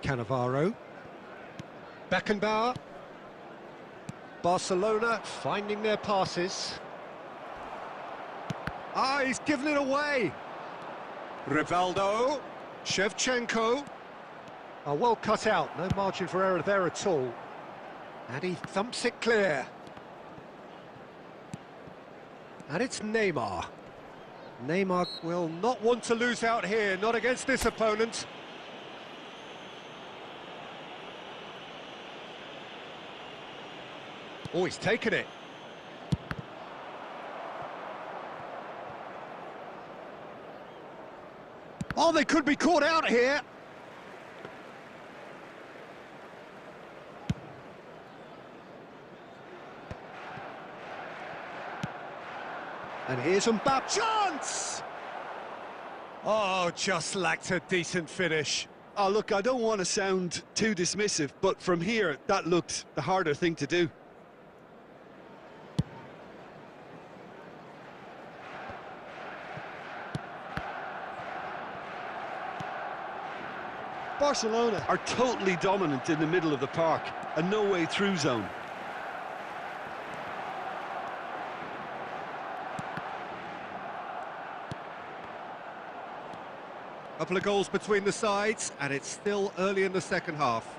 Cannavaro. Beckenbauer. Barcelona finding their passes. Ah, he's given it away. Rivaldo. Shevchenko. Oh, well cut out. No margin for error there at all. And he thumps it clear. And it's Neymar. Neymar will not want to lose out here, not against this opponent. Oh, he's taken it. Oh, they could be caught out here. And here's Mbappe. Chance! Oh, just lacked a decent finish. Oh, look, I don't want to sound too dismissive, but from here, that looked the harder thing to do. Barcelona are totally dominant in the middle of the park, a no-way through zone. Couple of goals between the sides, and it's still early in the second half.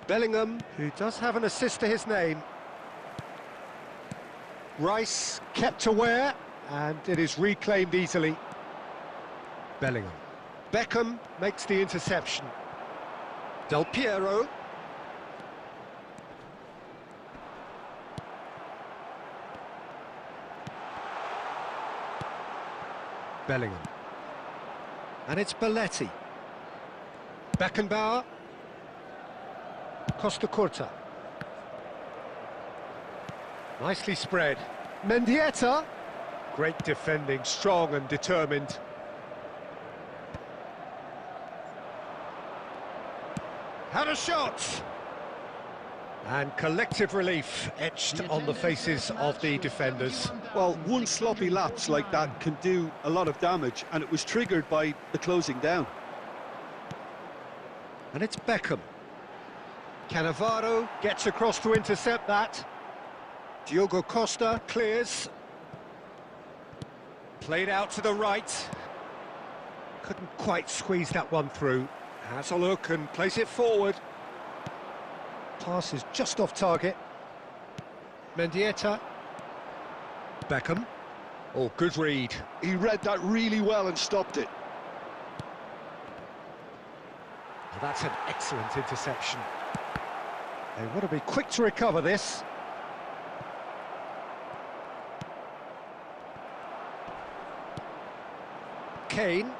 Bellingham, who does have an assist to his name. Rice kept aware, and it is reclaimed easily. Bellingham. Beckham makes the interception. Del Piero. Bellingham. And it's Belletti. Beckenbauer. Costa Curta. Nicely spread. Mendieta. Great defending, strong and determined. Had a shot! And collective relief etched on the faces of the defenders. Well, one sloppy lapse like that can do a lot of damage, and it was triggered by the closing down. And it's Beckham. Cannavaro gets across to intercept that. Diogo Costa clears. Played out to the right. Couldn't quite squeeze that one through. Has a look and plays it forward. Pass is just off target. Mendieta. Beckham. Oh, good read. He read that really well and stopped it. Well, that's an excellent interception. They want to be quick to recover this. Kane.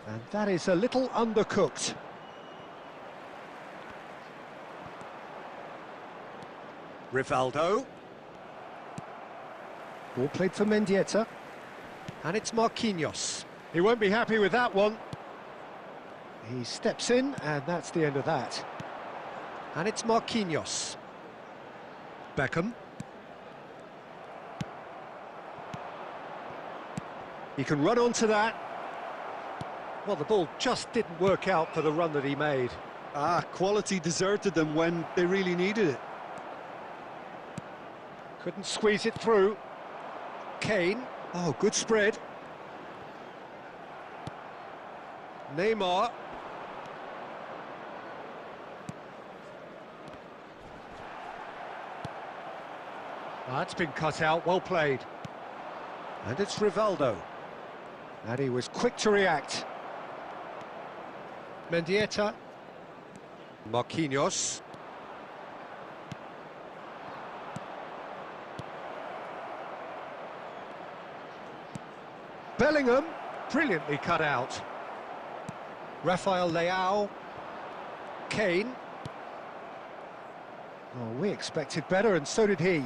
And that is a little undercooked. Rivaldo. Ball played for Mendieta. And it's Marquinhos. He won't be happy with that one. He steps in, and that's the end of that. And it's Marquinhos. Beckham. He can run onto that. Well, the ball just didn't work out for the run that he made. Quality deserted them when they really needed it. Couldn't squeeze it through. Kane. Oh, good spread. Neymar. That's been cut out, well played. And it's Rivaldo. And he was quick to react. Mendieta. Marquinhos. Bellingham, brilliantly cut out. Rafael Leao. Kane. Oh, we expected better, and so did he.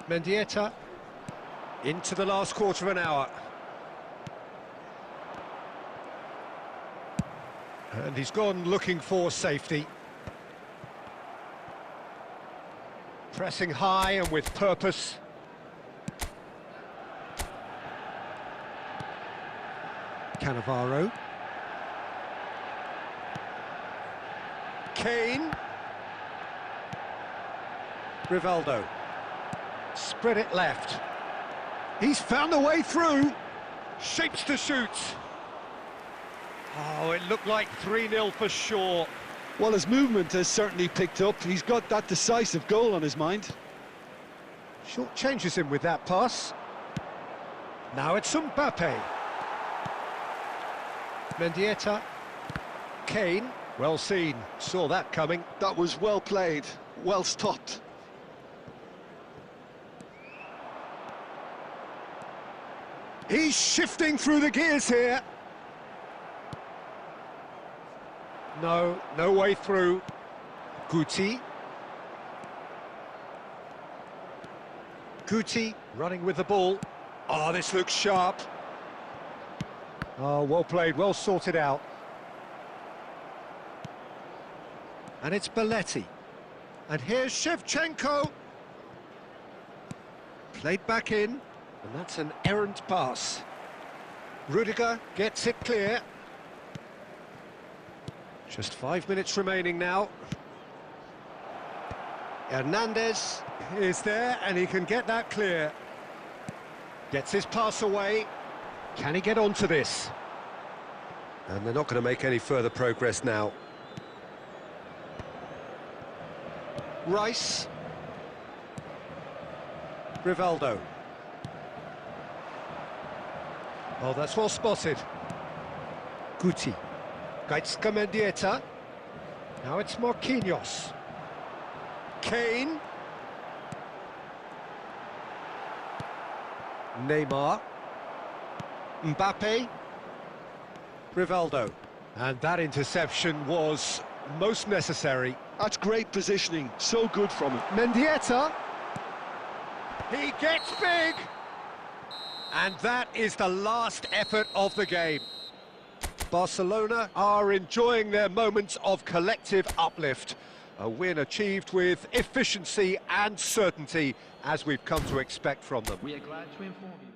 Mendieta. Into the last quarter of an hour. And he's gone looking for safety. Pressing high and with purpose. Cannavaro. Kane. Rivaldo. Spread it left. He's found a way through. Shapes to shoot. Oh, it looked like 3-0 for sure. Well, his movement has certainly picked up. He's got that decisive goal on his mind. Short changes him with that pass. Now it's Mbappe. Mendieta. Kane. Well seen. Saw that coming. That was well played. Well stopped. He's shifting through the gears here. No way through. Guti. Guti running with the ball. Oh, this looks sharp. Oh, well played, well sorted out. And it's Belletti. And here's Shevchenko. Played back in, and that's an errant pass. Rudiger gets it clear. Just 5 minutes remaining now. Hernandez is there, and he can get that clear. Gets his pass away. Can he get onto this? And they're not going to make any further progress now. Rice. Rivaldo. Oh, that's well spotted. Guti. Gaitska Mendieta. Now it's Marquinhos. Kane. Neymar. Mbappe. Rivaldo. And that interception was most necessary. That's great positioning, so good from him. Mendieta. He gets big! And that is the last effort of the game. Barcelona are enjoying their moments of collective uplift. A win achieved with efficiency and certainty, as we've come to expect from them. We are glad to inform you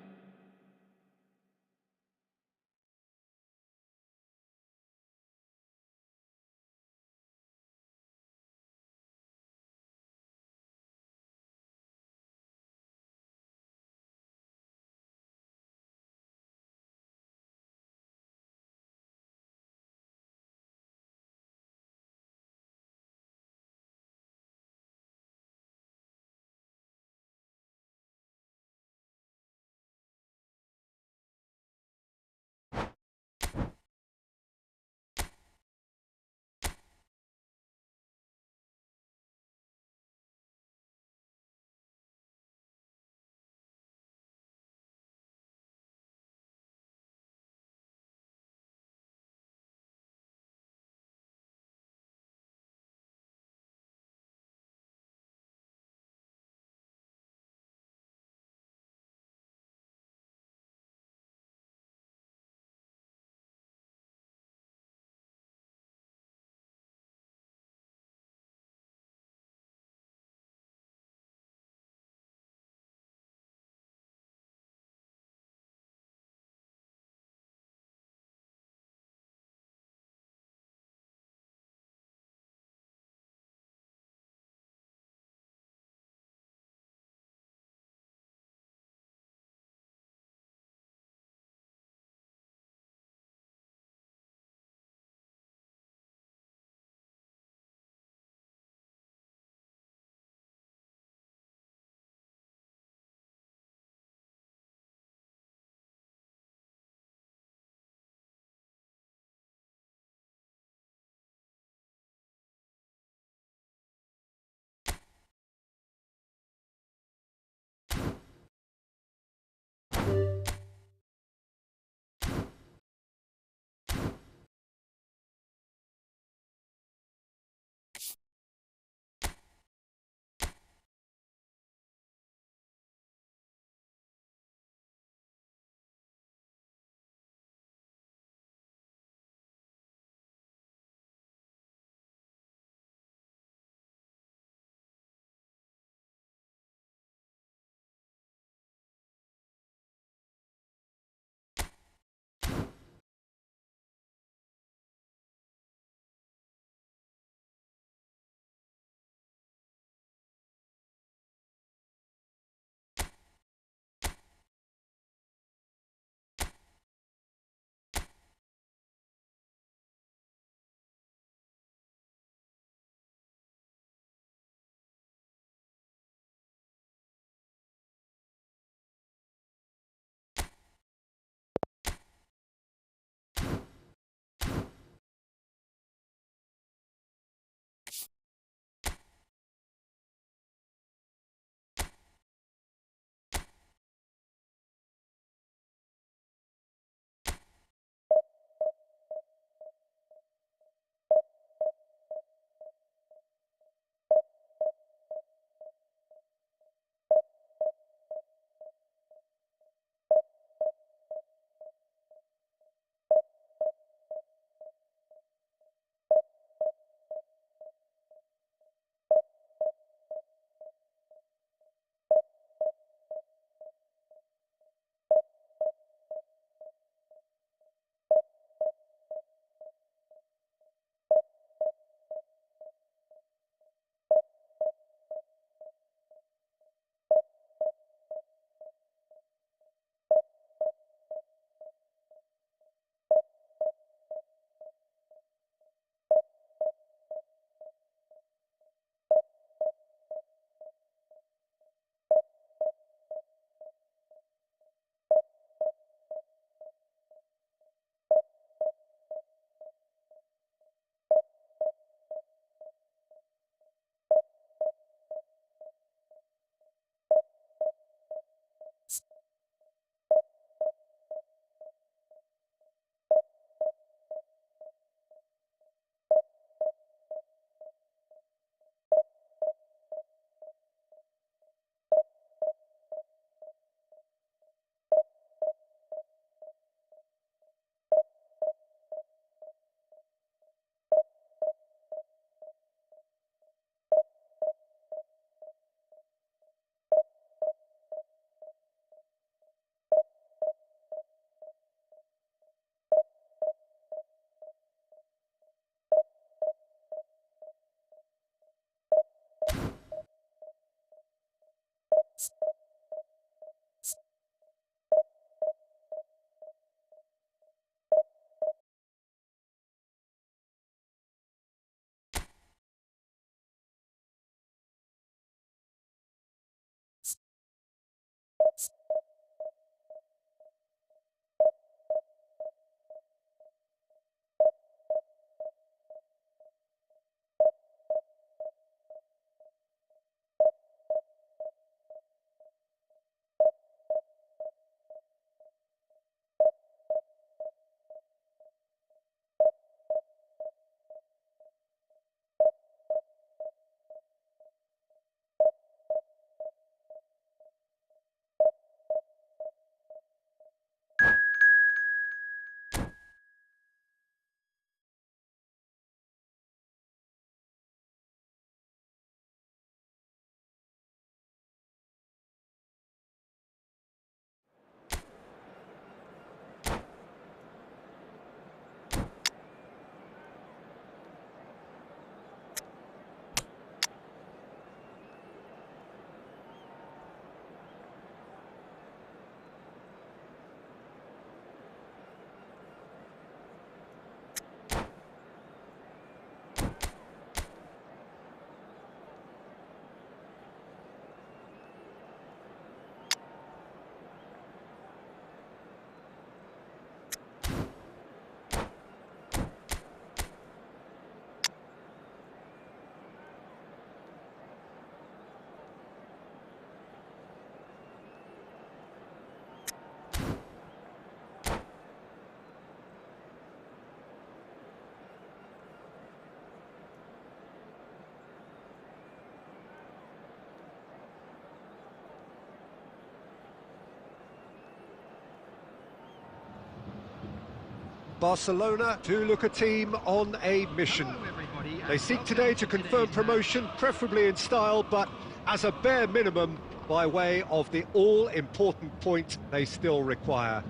Barcelona do look a team on a mission. Hello, everybody, They and seek welcome today to confirm today's promotion, preferably in style, but as a bare minimum, by way of the all-important point they still require.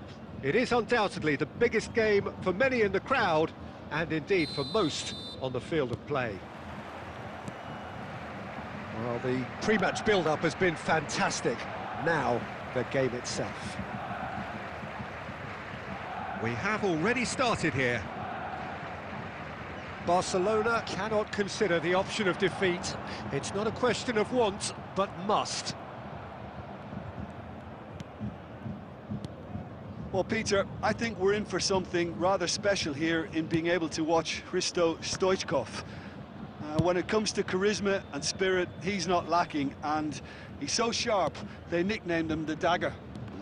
It is undoubtedly the biggest game for many in the crowd, and indeed for most on the field of play. Well, the pre-match build-up has been fantastic. Now, the game itself. We have already started here. Barcelona cannot consider the option of defeat. It's not a question of want, but must. Well, Peter, I think we're in for something rather special here in being able to watch Hristo Stoichkov. When it comes to charisma and spirit, he's not lacking, and he's so sharp, they nicknamed him the Dagger.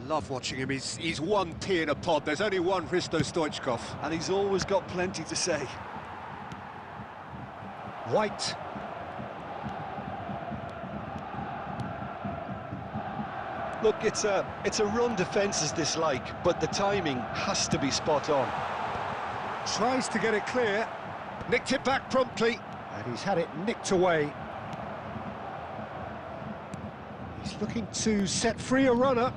Love watching him. He's one pea in a pod. There's only one Hristo Stoichkov. And he's always got plenty to say. White. Look, it's a run defence's dislike, but the timing has to be spot on. Tries to get it clear. Nicked it back promptly. And he's had it nicked away. He's looking to set free a runner.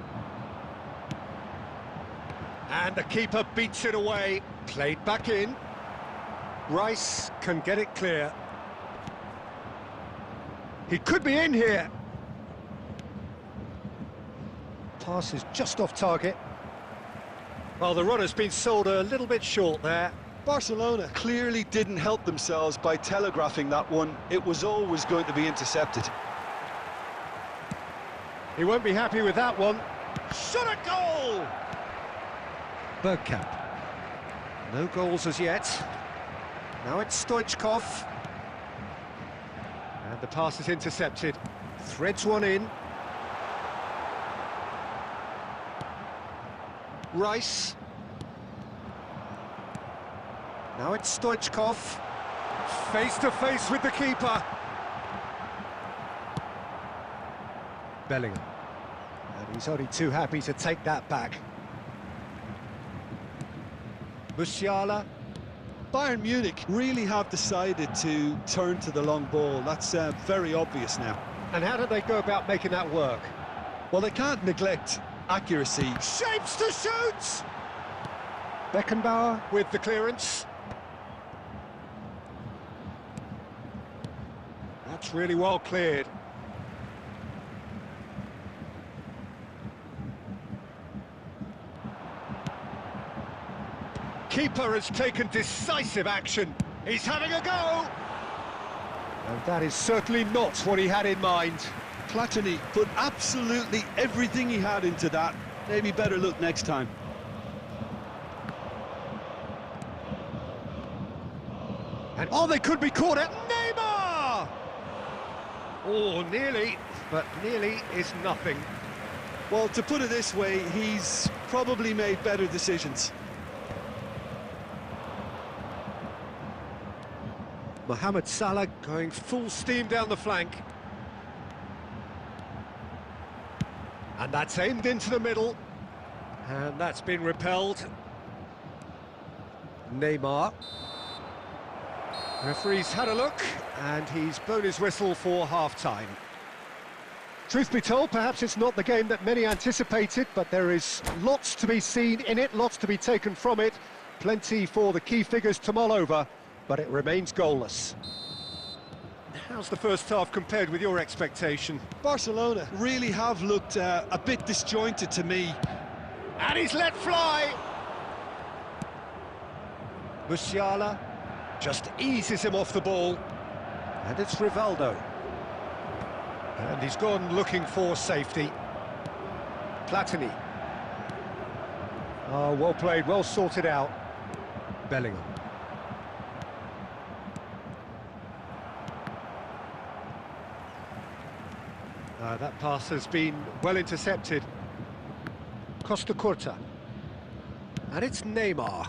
And the keeper beats it away. Played back in. Rice can get it clear. He could be in here. Pass is just off target. Well, the runner's been sold a little bit short there. Barcelona clearly didn't help themselves by telegraphing that one. It was always going to be intercepted. He won't be happy with that one. Shot a goal! Bergkamp. No goals as yet. Now it's Stoichkov. And the pass is intercepted. Threads one in. Rice. Now it's Stoichkov. Face to face with the keeper. Bellingham. And he's only too happy to take that back. Musiala. Bayern Munich really have decided to turn to the long ball. That's very obvious now. And how do they go about making that work? Well, they can't neglect accuracy. Shapes to shoot! Beckenbauer with the clearance. That's really well cleared. Keeper has taken decisive action. He's having a go! And that is certainly not what he had in mind. Platini put absolutely everything he had into that. Maybe better look next time. And oh, they could be caught at Neymar! Oh, nearly, but nearly is nothing. Well, to put it this way, he's probably made better decisions. Mohamed Salah going full steam down the flank. And that's aimed into the middle. And that's been repelled. Neymar. Referee's had a look, and he's blown his whistle for half-time. Truth be told, perhaps it's not the game that many anticipated, but there is lots to be seen in it, lots to be taken from it. Plenty for the key figures to mull over, but it remains goalless. How's the first half compared with your expectation? Barcelona really have looked a bit disjointed to me. And he's let fly! Musiala just eases him off the ball. And it's Rivaldo. And he's gone looking for safety. Platini. Oh, well played, well sorted out. Bellingham. That pass has been well intercepted. Costa Curta. And it's Neymar.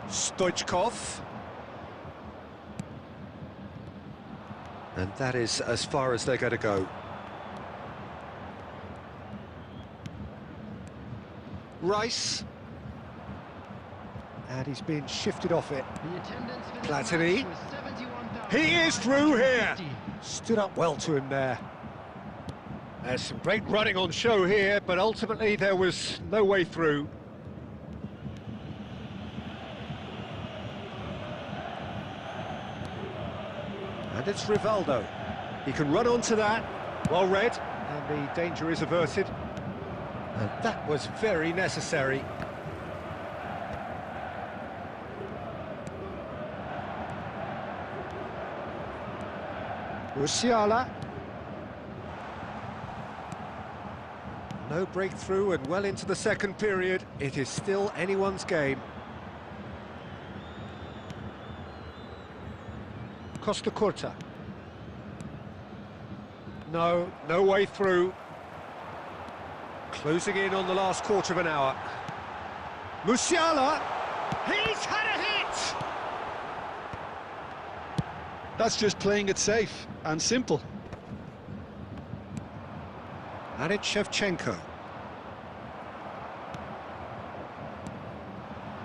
Stoichkov. And that is as far as they're going to go. Rice. And he's been shifted off it. The attendance for this Platini. match was 71,000. He is through here. 550. Stood up well to him there. There's some great running on show here, but ultimately there was no way through. And it's Rivaldo. He can run onto that. Well read. And the danger is averted. And that was very necessary. Musiala. No breakthrough and well into the second period. It is still anyone's game. Costa Curta. No way through. Closing in on the last quarter of an hour. Musiala! He's had a hit! That's just playing it safe and simple. And it's Shevchenko.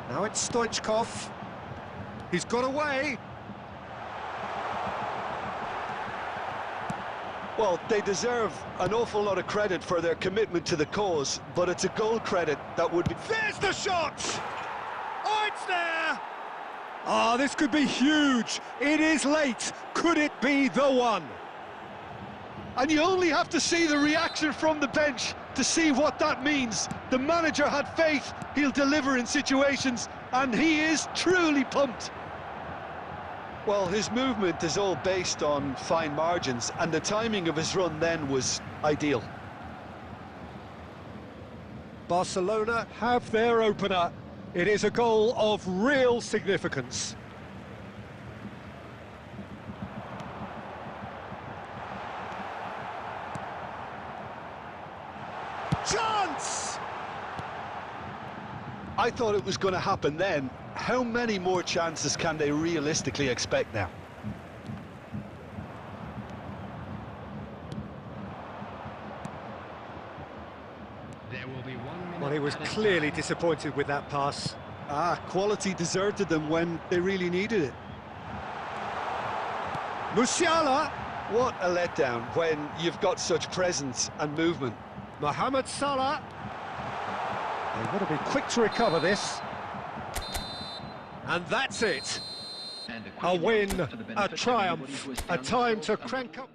Now it's Stoichkov. He's got away. Well, they deserve an awful lot of credit for their commitment to the cause, but it's a goal credit that would be... There's the shot! Oh, it's there! Ah, this could be huge. It is late. Could it be the one? And you only have to see the reaction from the bench to see what that means. The manager had faith he'll deliver in situations, and he is truly pumped. Well, his movement is all based on fine margins, and the timing of his run then was ideal. Barcelona have their opener. It is a goal of real significance. Chance! I thought it was going to happen then. How many more chances can they realistically expect now? There will be 1 minute. Well, he was clearly disappointed with that pass. Quality deserted them when they really needed it. Musiala! What a letdown when you've got such presence and movement. Mohamed Salah. They've got to be quick to recover this. And that's it. A win, a triumph, a time to crank up.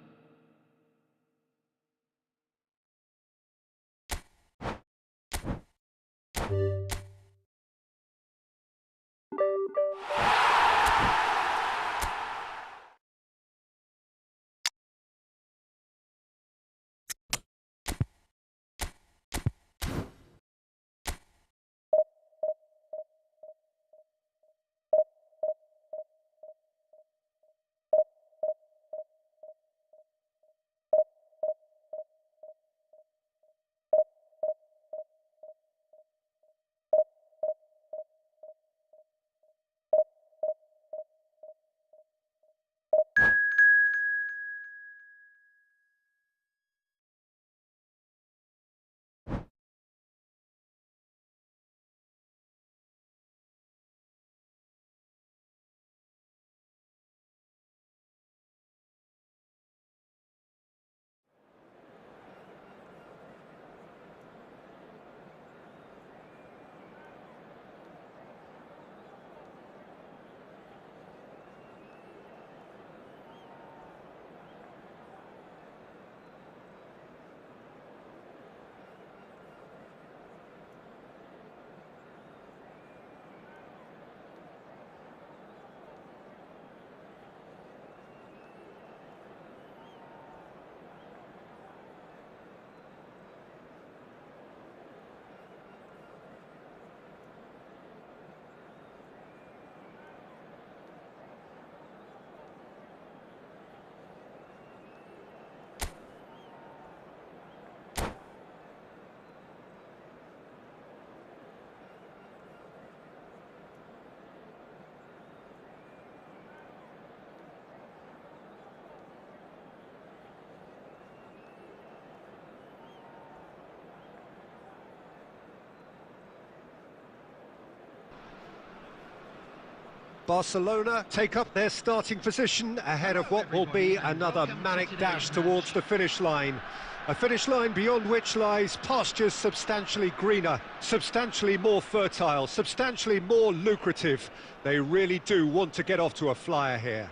Barcelona take up their starting position ahead of what will be another manic dash towards the finish line. A finish line beyond which lies pastures substantially greener, substantially more fertile, substantially more lucrative. They really do want to get off to a flyer here.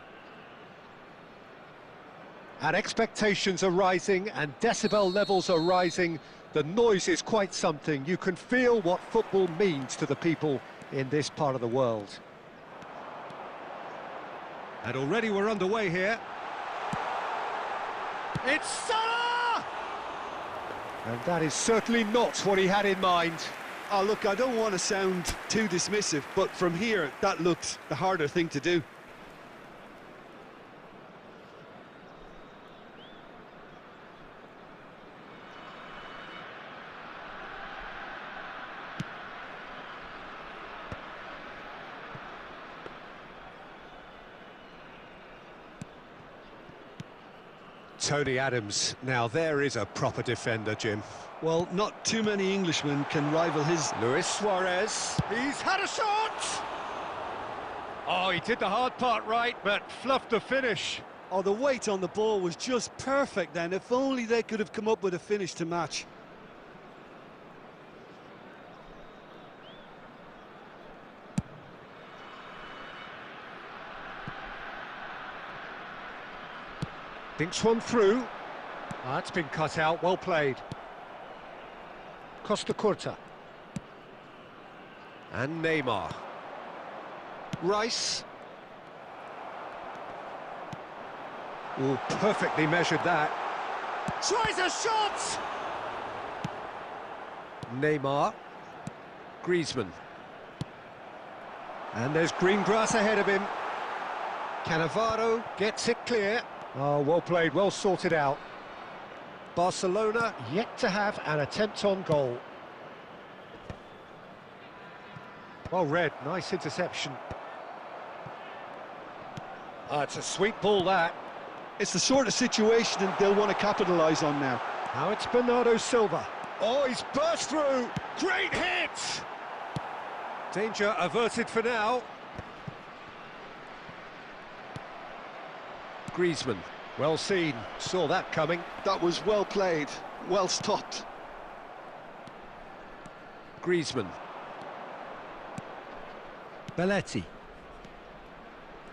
And expectations are rising and decibel levels are rising. The noise is quite something. You can feel what football means to the people in this part of the world. And already we're underway here. It's Salah! And that is certainly not what he had in mind. Oh, look, I don't want to sound too dismissive, but from here, that looks the harder thing to do. Tony Adams, now there is a proper defender, Jim. Well, not too many Englishmen can rival his... Luis Suarez, he's had a shot! Oh, he did the hard part right, but fluffed the finish. Oh, the weight on the ball was just perfect then. If only they could have come up with a finish to match. Thinks one through. That's been cut out, well played. Costa Curta. And Neymar. Rice. Oh, perfectly measured that. Tries a shot! Neymar. Griezmann. And there's green grass ahead of him. Cannavaro gets it clear. Oh, well played, well sorted out. Barcelona yet to have an attempt on goal. Well read, nice interception. It's a sweet ball, that. It's the sort of situation they'll want to capitalise on now. Now it's Bernardo Silva. Oh, he's burst through. Great hit! Danger averted for now. Griezmann, well seen, saw that coming. That was well played, well stopped. Griezmann. Belletti.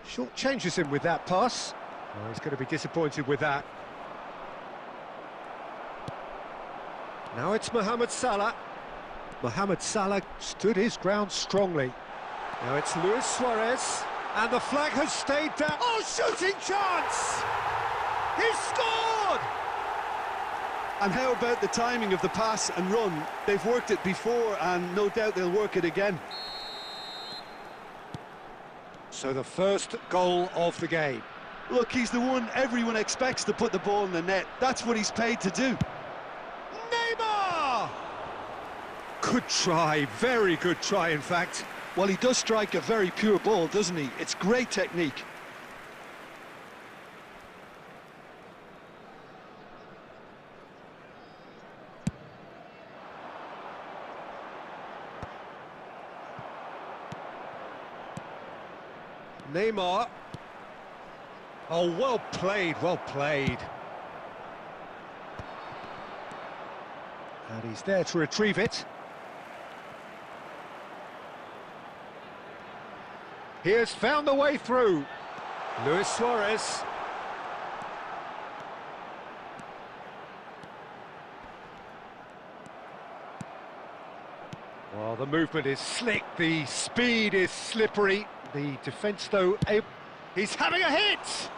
Short changes him with that pass. Oh, he's going to be disappointed with that. Now it's Mohamed Salah. Mohamed Salah stood his ground strongly. Now it's Luis Suarez. And the flag has stayed down. Oh, shooting chance! He scored! And how about the timing of the pass and run? They've worked it before and no doubt they'll work it again. So the first goal of the game. Look, he's the one everyone expects to put the ball in the net. That's what he's paid to do. Neymar! Good try, very good try in fact. Well, he does strike a very pure ball, doesn't he? It's great technique. Neymar. Oh, well played, well played. And he's there to retrieve it. He has found the way through. Luis Suarez. Well, the movement is slick, the speed is slippery. The defence, though, he's having a hit!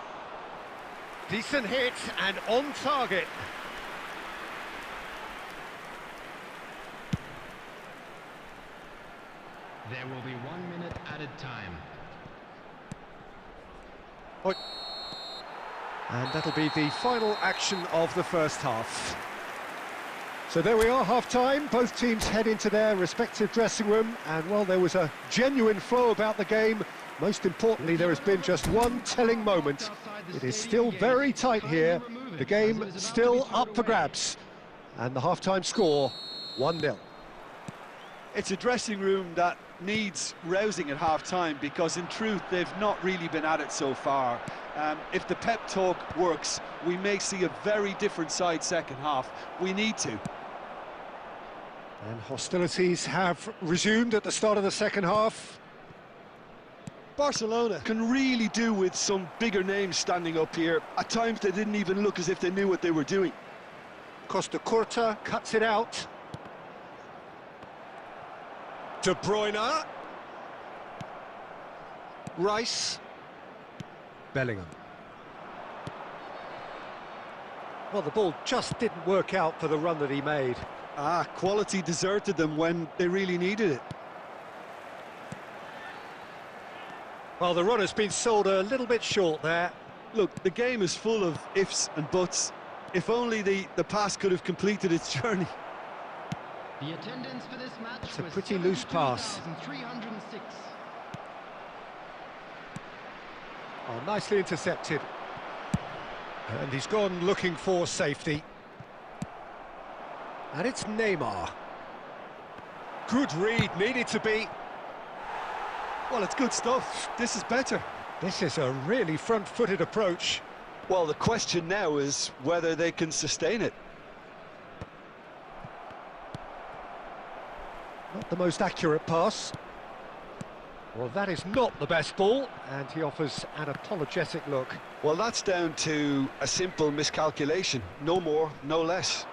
Decent hit and on target. There will be 1 minute added time. And that'll be the final action of the first half. So there we are, half-time. Both teams head into their respective dressing room, and well, there was a genuine flow about the game. Most importantly, there has been just one telling moment. It is still very tight here. The game still up for grabs. And the half-time score, 1-0. It's a dressing room that needs rousing at half-time, because in truth they've not really been at it so far. If the pep talk works, we may see a very different side second half. We need to. And hostilities have resumed at the start of the second half. Barcelona can really do with some bigger names standing up here. At times they didn't even look as if they knew what they were doing. Costa Curta cuts it out. De Bruyne. Rice. Bellingham. Well, the ball just didn't work out for the run that he made. Quality deserted them when they really needed it. Well, the run has been sold a little bit short there. Look, the game is full of ifs and buts. If only the pass could have completed its journey. The attendance for this match It's a was pretty loose pass. 72,306. Oh, nicely intercepted. And he's gone looking for safety. And it's Neymar. Good read, needed to be. Well, it's good stuff. This is better. This is a really front-footed approach. Well, the question now is whether they can sustain it. Not the most accurate pass. Well, that is not the best ball, and he offers an apologetic look. Well, that's down to a simple miscalculation. No more, no less.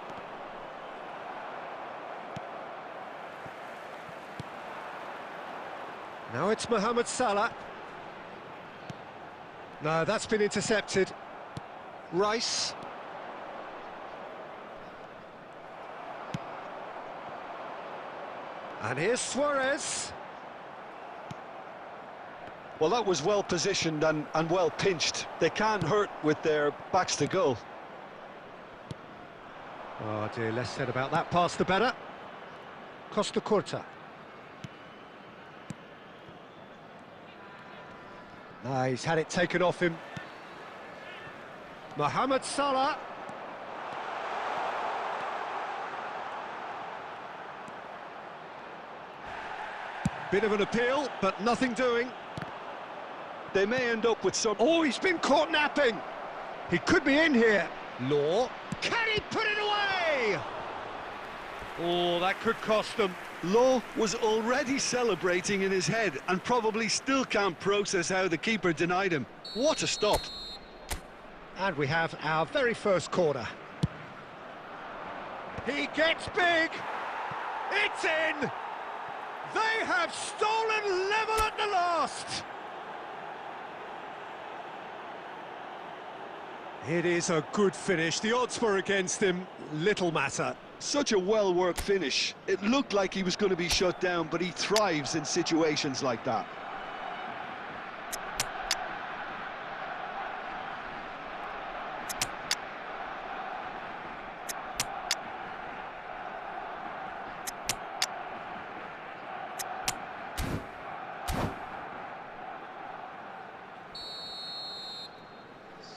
Now it's Mohamed Salah. No, that's been intercepted. Rice. And here's Suarez. Well, that was well positioned and well pinched. They can't hurt with their backs to goal. Oh dear, less said about that pass the better. Costa Curta. No, he's had it taken off him. Mohamed Salah. Bit of an appeal, but nothing doing. They may end up with some... Oh, he's been caught napping. He could be in here. Law. Can he put it away? Oh, that could cost them. Law was already celebrating in his head and probably still can't process how the keeper denied him. What a stop. And we have our very first corner. He gets big. It's in. They have stolen level at the last. It is a good finish. The odds were against him. Little matter. Such a well-worked finish. It looked like he was going to be shut down, but he thrives in situations like that.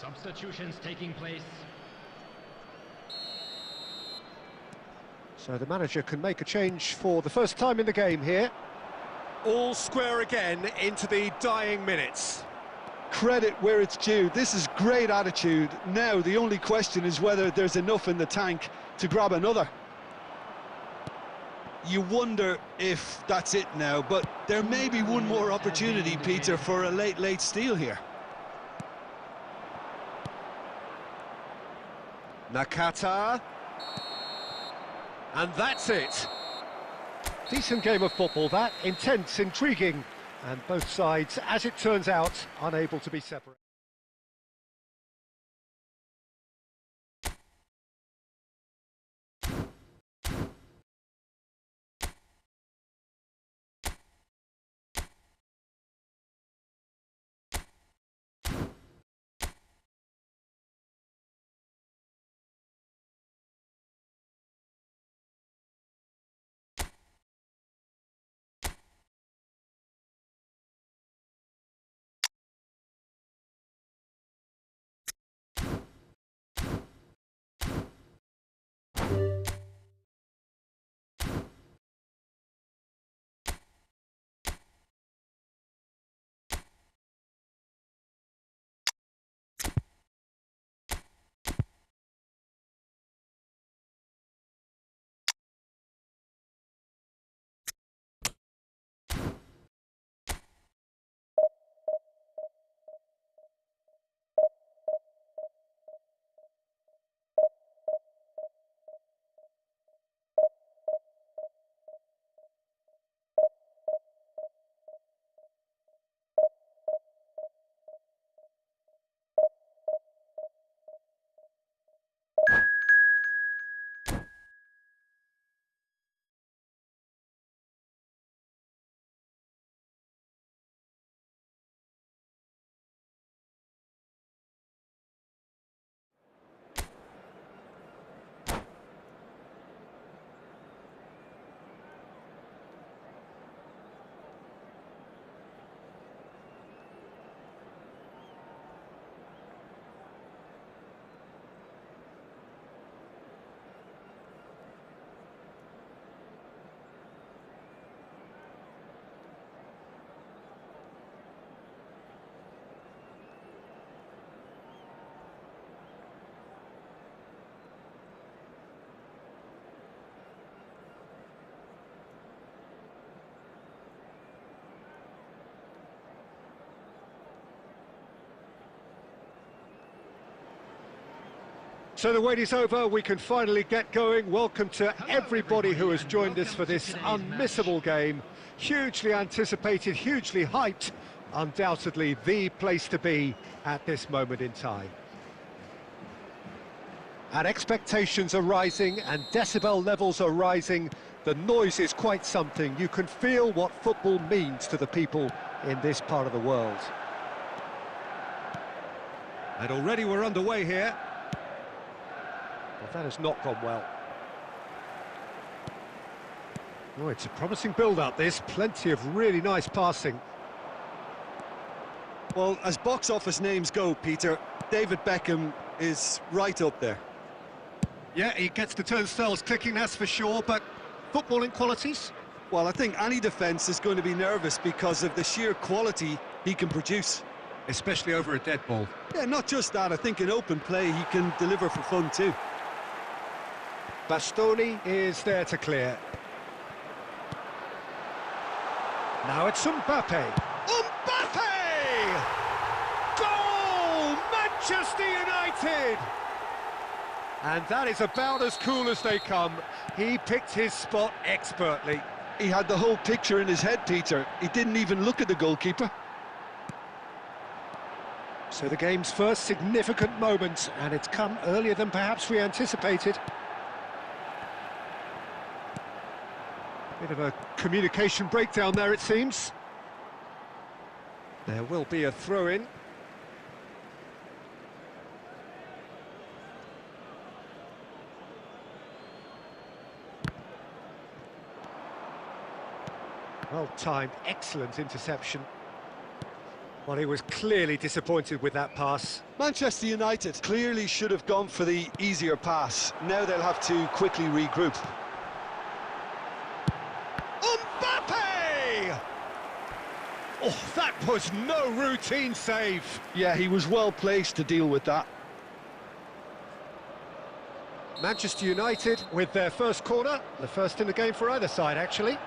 Substitutions taking place. So the manager can make a change for the first time in the game here. All square again into the dying minutes. Credit where it's due. This is great attitude. Now the only question is whether there's enough in the tank to grab another. You wonder if that's it now, but there may be one more opportunity, Peter, for a late steal here. Nakata. And that's it. Decent game of football, that. Intense, intriguing, and both sides, as it turns out, unable to be separated. So the wait is over, we can finally get going. Welcome to everybody who has joined us for this unmissable game. Hugely anticipated, hugely hyped, undoubtedly the place to be at this moment in time. And expectations are rising and decibel levels are rising. The noise is quite something. You can feel what football means to the people in this part of the world. And already we're underway here. Well, that has not gone well. Oh, it's a promising build-up, this. Plenty of really nice passing. Well, as box office names go, Peter, David Beckham is right up there. Yeah, he gets the turnstiles clicking, that's for sure, but footballing qualities? Well, I think any defence is going to be nervous because of the sheer quality he can produce. Especially over a dead ball. Yeah, not just that, I think in open play he can deliver for fun too. Bastoni is there to clear. Now it's Mbappe. Mbappe! Goal! Manchester United! And that is about as cool as they come. He picked his spot expertly. He had the whole picture in his head, Peter. He didn't even look at the goalkeeper. So the game's first significant moment, and it's come earlier than perhaps we anticipated. Bit of a communication breakdown there, it seems. There will be a throw-in. Well-timed, excellent interception. Well, he was clearly disappointed with that pass. Manchester United clearly should have gone for the easier pass. Now they'll have to quickly regroup. Mbappe! Oh, that was no routine save. Yeah, he was well placed to deal with that. Manchester United with their first corner, the first in the game for either side, actually.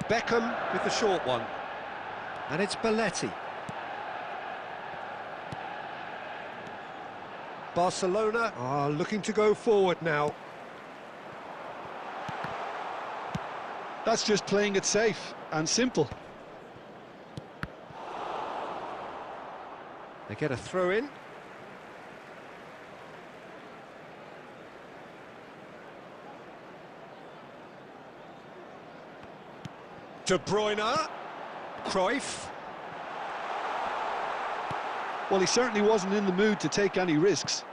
Beckham with the short one. And it's Belletti. Barcelona are looking to go forward now. That's just playing it safe and simple. They get a throw in. De Bruyne, Cruyff. Well, he certainly wasn't in the mood to take any risks.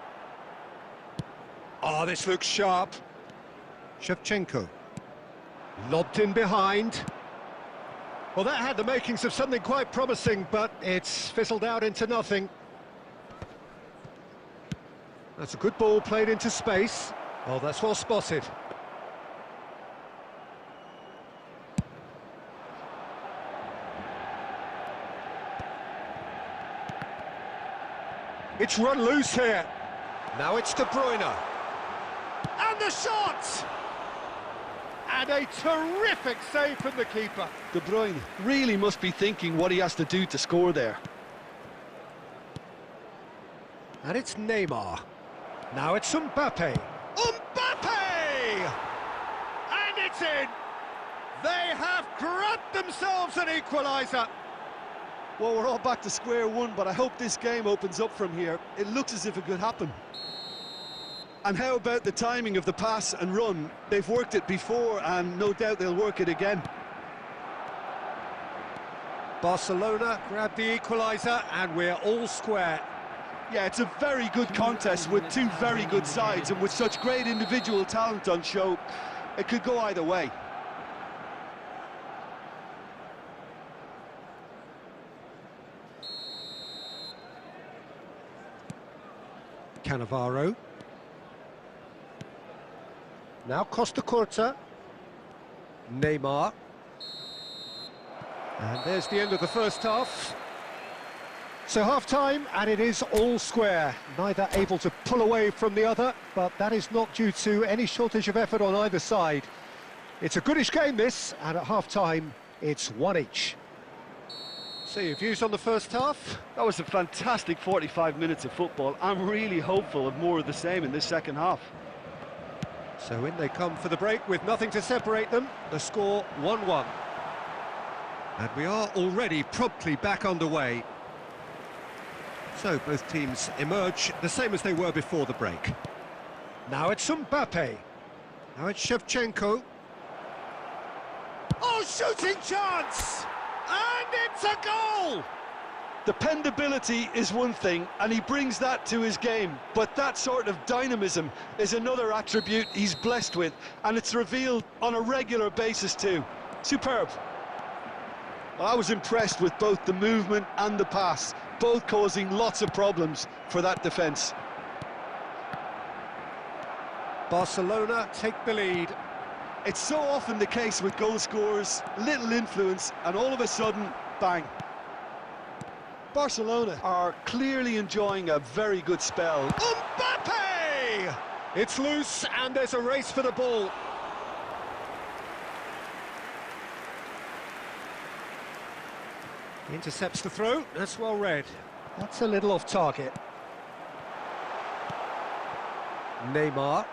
Oh, this looks sharp. Shevchenko. Lobbed in behind. Well, that had the makings of something quite promising, but it's fizzled out into nothing. That's a good ball played into space. Oh, that's well spotted. It's run loose here. Now it's De Bruyne. And the shot! And a terrific save from the keeper. De Bruyne really must be thinking what he has to do to score there. And it's Neymar. Now it's Mbappe. Mbappe! And it's in! They have grabbed themselves an equaliser. Well, we're all back to square one, but I hope this game opens up from here. It looks as if it could happen. And how about the timing of the pass and run? They've worked it before, and no doubt they'll work it again. Barcelona grab the equaliser, and we're all square. Yeah, it's a very good contest with two very good sides, and with such great individual talent on show, it could go either way. Cannavaro. Now Costa Curta. Neymar. And there's the end of the first half. So half-time, and it is all square. Neither able to pull away from the other, but that is not due to any shortage of effort on either side. It's a goodish game, this, and at half-time, It's one each. So your views on the first half? That was a fantastic 45 minutes of football. I'm really hopeful of more of the same in this second half. So in they come for the break with nothing to separate them. The score 1-1. And we are already promptly back underway. So both teams emerge the same as they were before the break. Now it's Mbappe. Now it's Shevchenko. Oh, shooting chance! And it's a goal! Dependability is one thing, and he brings that to his game, but that sort of dynamism is another attribute he's blessed with, and it's revealed on a regular basis too. Superb. Well, I was impressed with both the movement and the pass, both causing lots of problems for that defence. Barcelona take the lead. It's so often the case with goal scorers, little influence, and all of a sudden, bang. Barcelona are clearly enjoying a very good spell. Mbappe! It's loose and there's a race for the ball. He intercepts the throw, that's well read. That's a little off target. Neymar.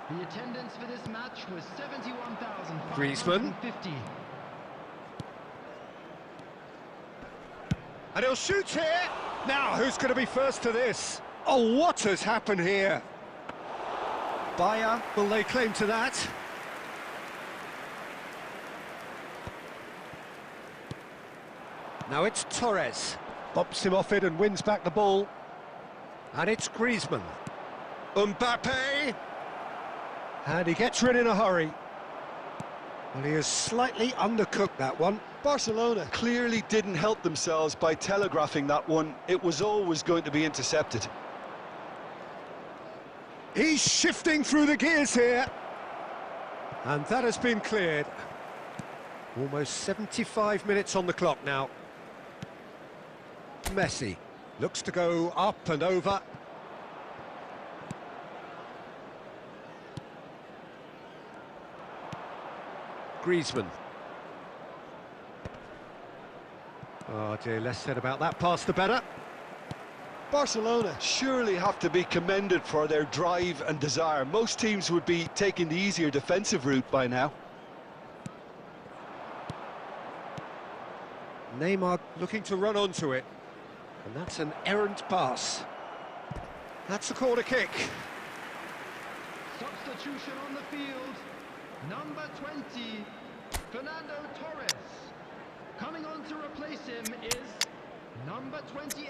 The attendance for this match was 71,550. Griezmann. And he'll shoot here. Now, who's going to be first to this? Oh, what has happened here? Bayer, will they claim to that? Now it's Torres. Bops him off it and wins back the ball. And it's Griezmann. Mbappe! And he gets rid in a hurry. Well, he has slightly undercooked that one. Barcelona clearly didn't help themselves by telegraphing that one. It was always going to be intercepted. He's shifting through the gears here. And that has been cleared. Almost 75 minutes on the clock now. Messi looks to go up and over. Griezmann. Oh dear, less said about that pass the better. Barcelona surely have to be commended for their drive and desire. Most teams would be taking the easier defensive route by now. Neymar looking to run onto it. And that's an errant pass. That's a corner kick. Substitution on the field. Number 20, Fernando Torres. Coming on to replace him is number 28,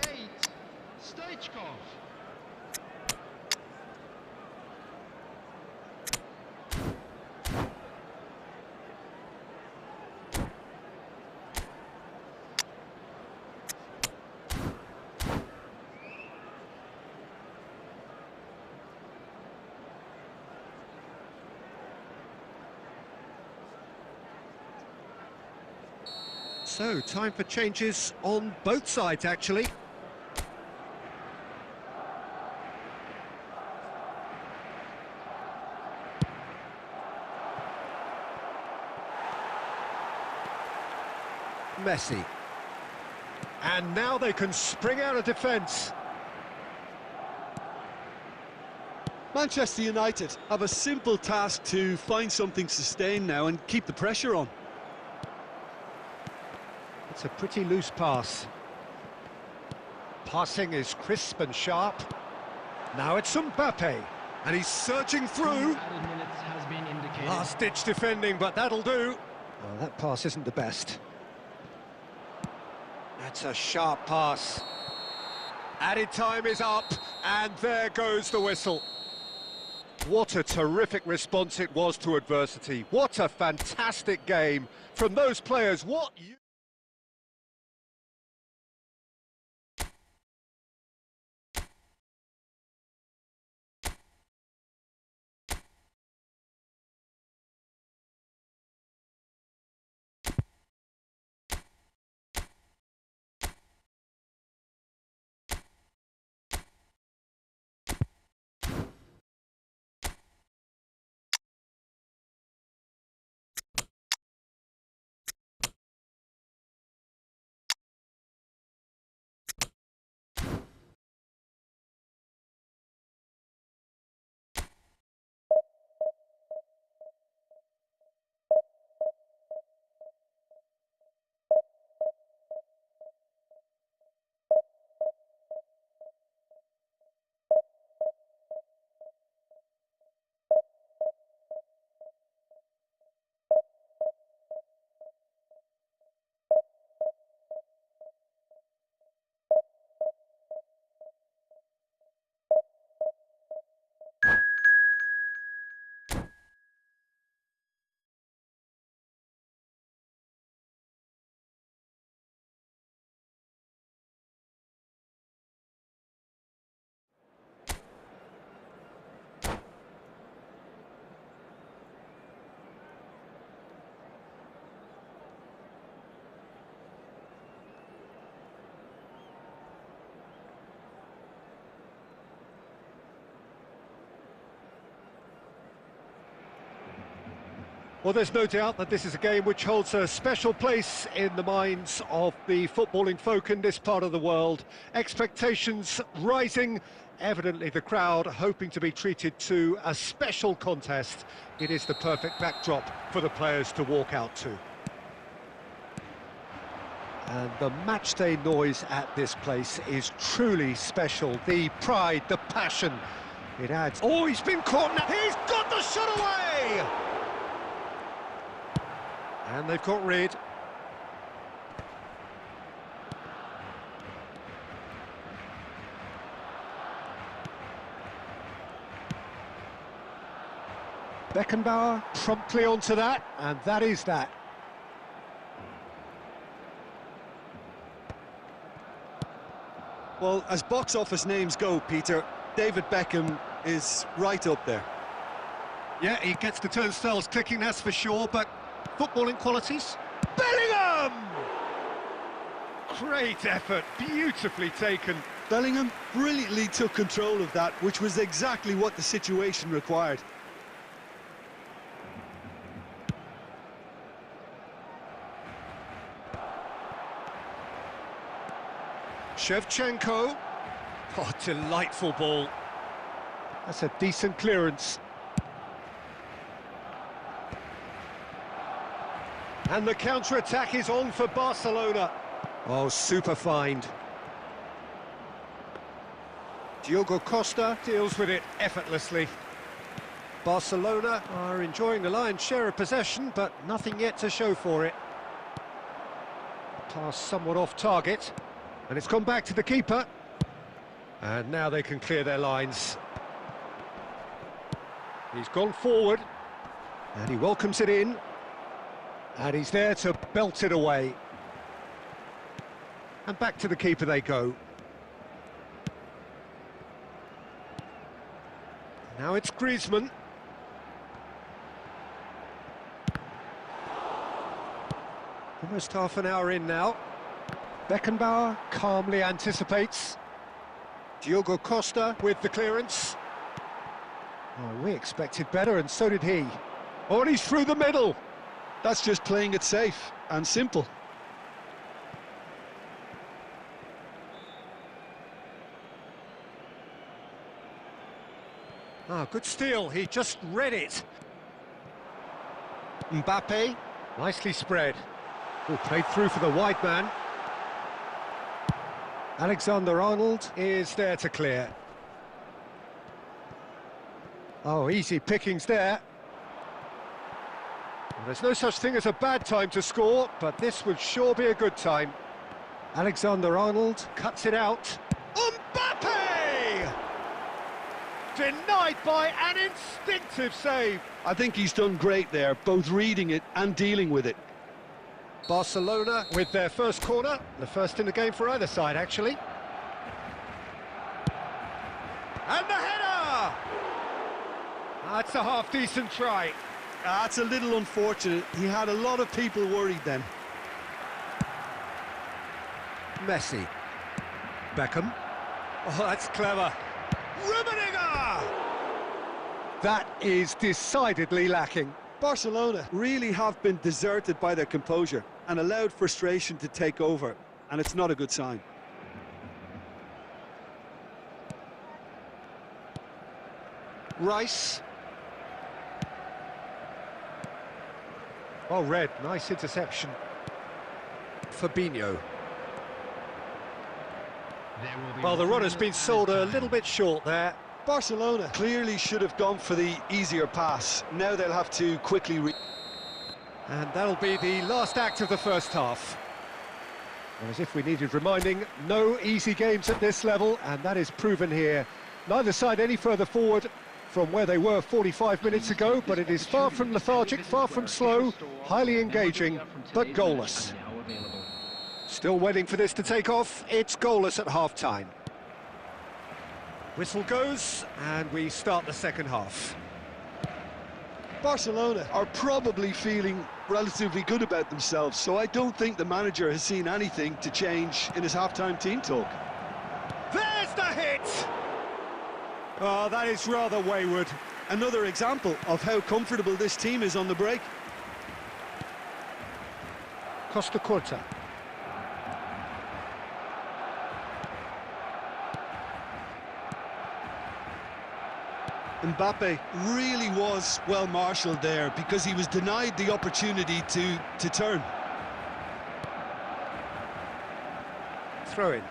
Stoichkov. So, time for changes on both sides, actually. Messi. And now they can spring out of defence. Manchester United have a simple task to find something sustained now and keep the pressure on. It's a pretty loose pass. Passing is crisp and sharp. Now it's Mbappe, and he's surging through. Added minutes has been indicated. Last-ditch defending, but that'll do. Well, that pass isn't the best. That's a sharp pass. Added time is up, and there goes the whistle. What a terrific response it was to adversity. What a fantastic game from those players. What... Well, there's no doubt that this is a game which holds a special place in the minds of the footballing folk in this part of the world. Expectations rising, evidently the crowd hoping to be treated to a special contest. It is the perfect backdrop for the players to walk out to. And the matchday noise at this place is truly special. The pride, the passion, it adds... Oh, he's been caught now! He's got the shot away! And they've got rid. Beckenbauer promptly onto that, and that is that. Well, as box office names go, Peter, David Beckham is right up there. Yeah, he gets the turnstiles clicking, that's for sure, but footballing qualities? Bellingham! Great effort, beautifully taken. Bellingham brilliantly took control of that, which was exactly what the situation required. Shevchenko. Oh, delightful ball. That's a decent clearance. And the counter-attack is on for Barcelona. Oh, super find. Diogo Costa deals with it effortlessly. Barcelona are enjoying the lion's share of possession, but nothing yet to show for it. Pass somewhat off target. And it's gone back to the keeper. And now they can clear their lines. He's gone forward. And he welcomes it in. And he's there to belt it away. And back to the keeper they go. Now it's Griezmann. Almost half an hour in now. Beckenbauer calmly anticipates. Diogo Costa with the clearance. Oh, we expected better, and so did he. Oh, and he's through the middle. That's just playing it safe and simple. Ah, good steal, he just read it. Mbappe, nicely spread. Oh, played through for the wide man. Alexander-Arnold is there to clear. Oh, easy pickings there. Well, there's no such thing as a bad time to score, but this would sure be a good time. Alexander-Arnold cuts it out. Mbappe! Denied by an instinctive save. I think he's done great there, both reading it and dealing with it. Barcelona with their first corner, the first in the game for either side, actually. And the header! That's a half-decent try. That's a little unfortunate. He had a lot of people worried then. Messi. Beckham. Oh, that's clever. Rummenigge! That is decidedly lacking. Barcelona really have been deserted by their composure and allowed frustration to take over, and it's not a good sign. Rice. Oh, Red, nice interception. Fabinho. Well, the run has been sold a little bit short there. Barcelona clearly should have gone for the easier pass. Now they'll have to quickly... And that'll be the last act of the first half. And as if we needed reminding, no easy games at this level, and that is proven here. Neither side any further forward from where they were 45 minutes ago, but it is far from lethargic, far from slow, highly engaging, but goalless. Still waiting for this to take off. It's goalless at half-time. Whistle goes, and we start the second half. Barcelona are probably feeling relatively good about themselves, so I don't think the manager has seen anything to change in his half-time team talk. There's the hit! Oh, that is rather wayward. Another example of how comfortable this team is on the break. Costa Curta. Mbappe really was well marshalled there because he was denied the opportunity to turn. Throw in.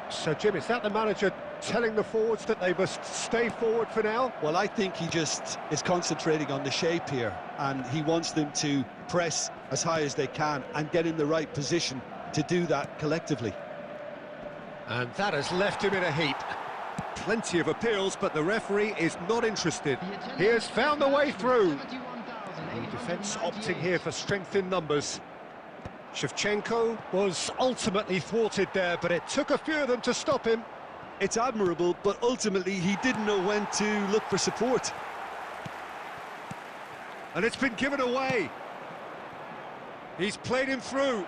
So, Jim, is that the manager telling the forwards that they must stay forward for now? Well, I think he just is concentrating on the shape here, and he wants them to press as high as they can and get in the right position to do that collectively. And that has left him in a heap. Plenty of appeals, but the referee is not interested. He has found the way through. The defence opting here for strength in numbers. Shevchenko was ultimately thwarted there, but it took a few of them to stop him. It's admirable, but ultimately he didn't know when to look for support. And it's been given away. He's played him through.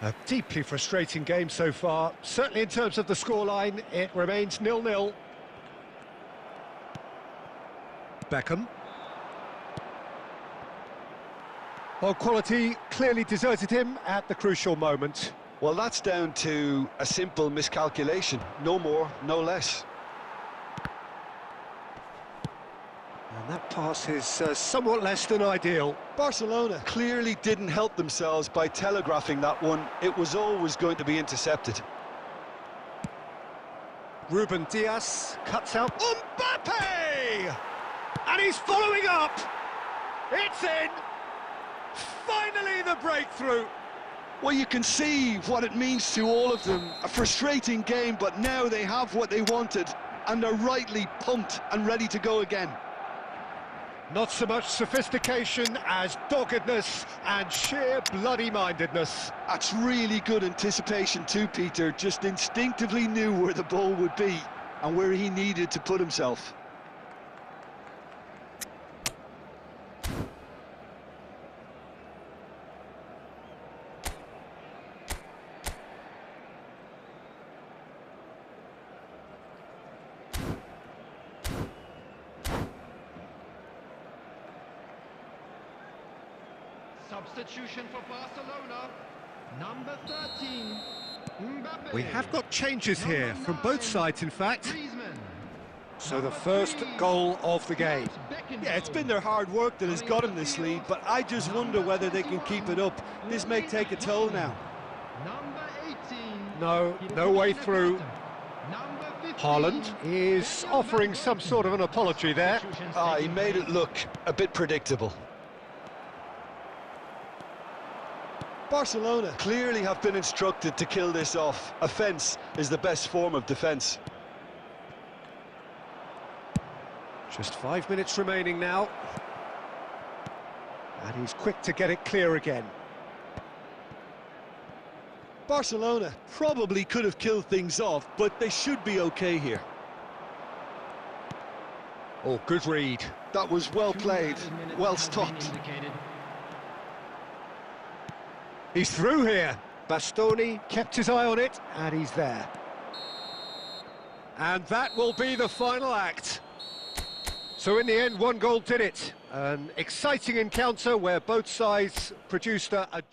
A deeply frustrating game so far. Certainly in terms of the scoreline, it remains 0-0. Beckham. Well, quality clearly deserted him at the crucial moment. Well, that's down to a simple miscalculation. No more, no less. And that pass is somewhat less than ideal. Barcelona clearly didn't help themselves by telegraphing that one. It was always going to be intercepted. Ruben Diaz cuts out Mbappe! And he's following up! It's in! Finally the breakthrough! Well, you can see what it means to all of them. A frustrating game, but now they have what they wanted, and they're rightly pumped and ready to go again. Not so much sophistication as doggedness and sheer bloody-mindedness. That's really good anticipation too, Peter. Just instinctively knew where the ball would be and where he needed to put himself. Substitution for Barcelona, number 13, Mbappe. We have got changes here from both sides, in fact. Griezmann. So the first goal of the game. Yeah, it's been their hard work that has got them this lead, but I just wonder whether they can keep it up. This may take a toll now. Number 18. No way through. Number 15. Haaland is offering some sort of an apology there. He made it look a bit predictable. Barcelona clearly have been instructed to kill this off. Offence is the best form of defence. Just 5 minutes remaining now. And he's quick to get it clear again. Barcelona probably could have killed things off, but they should be okay here. Oh, good read. That was well played, well stopped. He's through here. Bastoni kept his eye on it, and he's there. And that will be the final act. So in the end, one goal did it. An exciting encounter where both sides produced a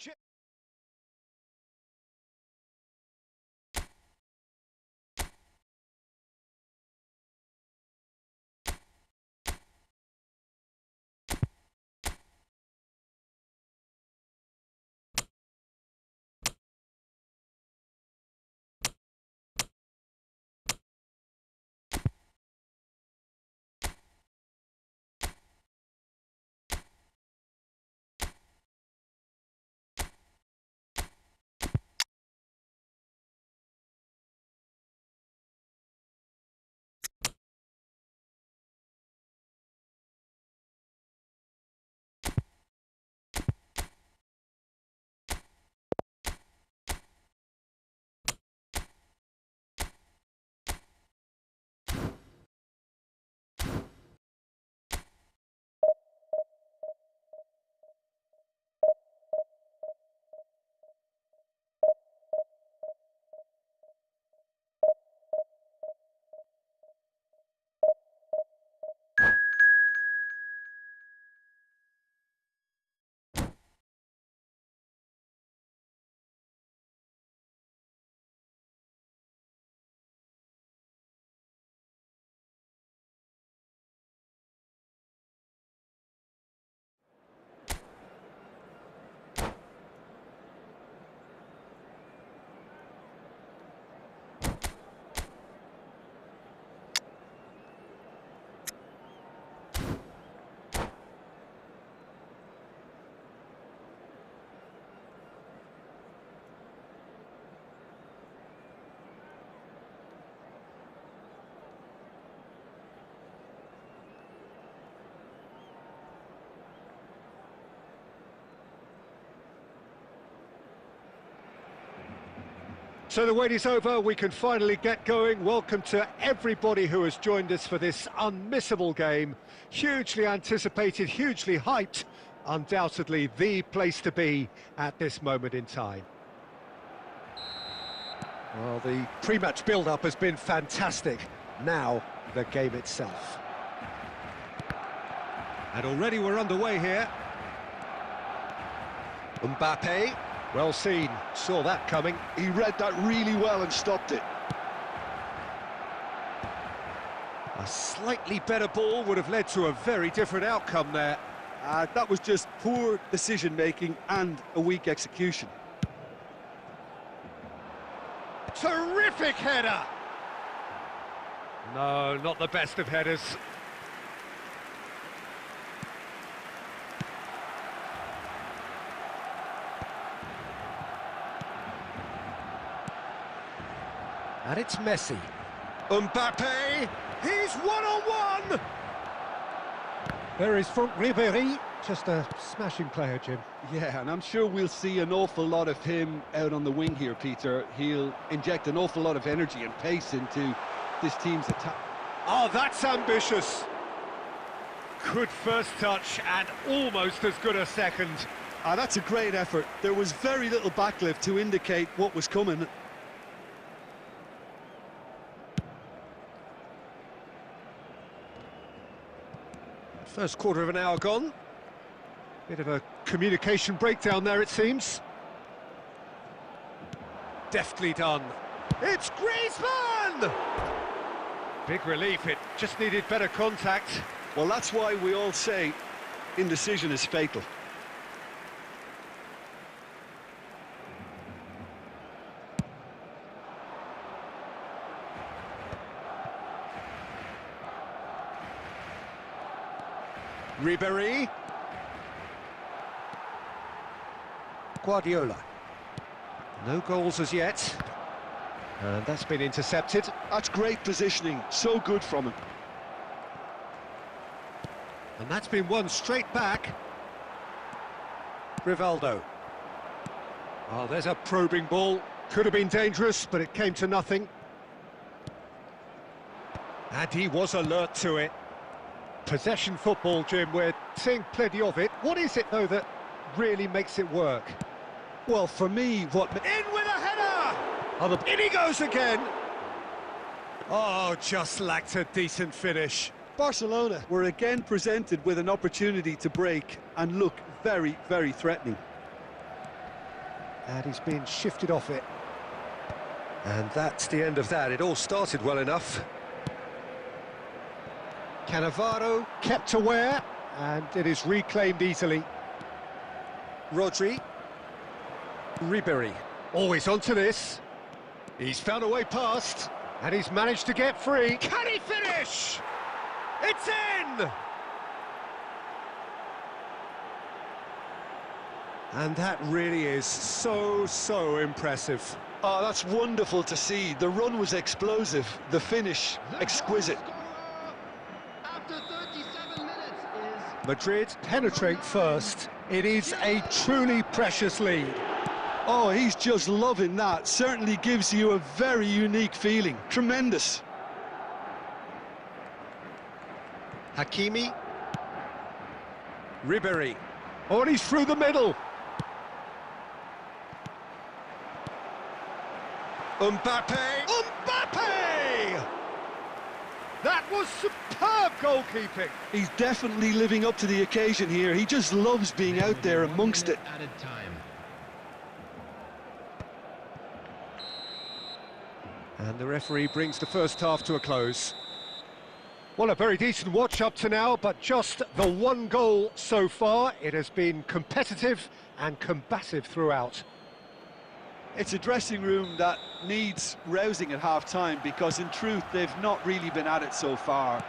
So the wait is over, we can finally get going. Welcome to everybody who has joined us for this unmissable game. Hugely anticipated, hugely hyped. Undoubtedly the place to be at this moment in time. Well, the pre-match build-up has been fantastic. Now, the game itself. And already we're underway here. Mbappe. Well seen, saw that coming. He read that really well and stopped it. A slightly better ball would have led to a very different outcome there. That was just poor decision-making and a weak execution. Terrific header! No, not the best of headers. And it's Messi. Mbappe, he's one-on-one! There is Franck Ribéry, just a smashing player, Jim. Yeah, and I'm sure we'll see an awful lot of him out on the wing here, Peter. He'll inject an awful lot of energy and pace into this team's attack. Oh, that's ambitious. Good first touch and almost as good a second. That's a great effort. There was very little backlift to indicate what was coming. First quarter of an hour gone. Bit of a communication breakdown there, it seems. Deftly done. It's Griezmann! Big relief, it just needed better contact. Well, that's why we all say indecision is fatal. Ribéry. Guardiola. No goals as yet. And that's been intercepted. That's great positioning, so good from him. And that's been won straight back. Rivaldo. Oh, there's a probing ball. Could have been dangerous, but it came to nothing. And he was alert to it. Possession football, Jim, we're seeing plenty of it. What is it, though, that really makes it work? Well, for me, what... In with a header! Oh, in he goes again! Oh, just lacked a decent finish. Barcelona were again presented with an opportunity to break and look very, very threatening. And he's been shifted off it. And that's the end of that. It all started well enough. Cannavaro kept aware, and it is reclaimed easily. Rodri. Ribéry. Always onto this. He's found a way past, and he's managed to get free. Can he finish? It's in! And that really is so impressive. Oh, that's wonderful to see. The run was explosive, the finish exquisite. After 37 minutes is... Madrid penetrate first. It is a truly precious lead. Oh, he's just loving that. Certainly gives you a very unique feeling. Tremendous. Hakimi. Ribéry. Oh, and he's through the middle. Mbappe! Mbappe! That was superb goalkeeping. He's definitely living up to the occasion here. He just loves being out there amongst it. Added time. And the referee brings the first half to a close. Well, a very decent watch up to now, but just the one goal so far. It has been competitive and combative throughout. It's a dressing room that needs rousing at half-time because, in truth, they've not really been at it so far.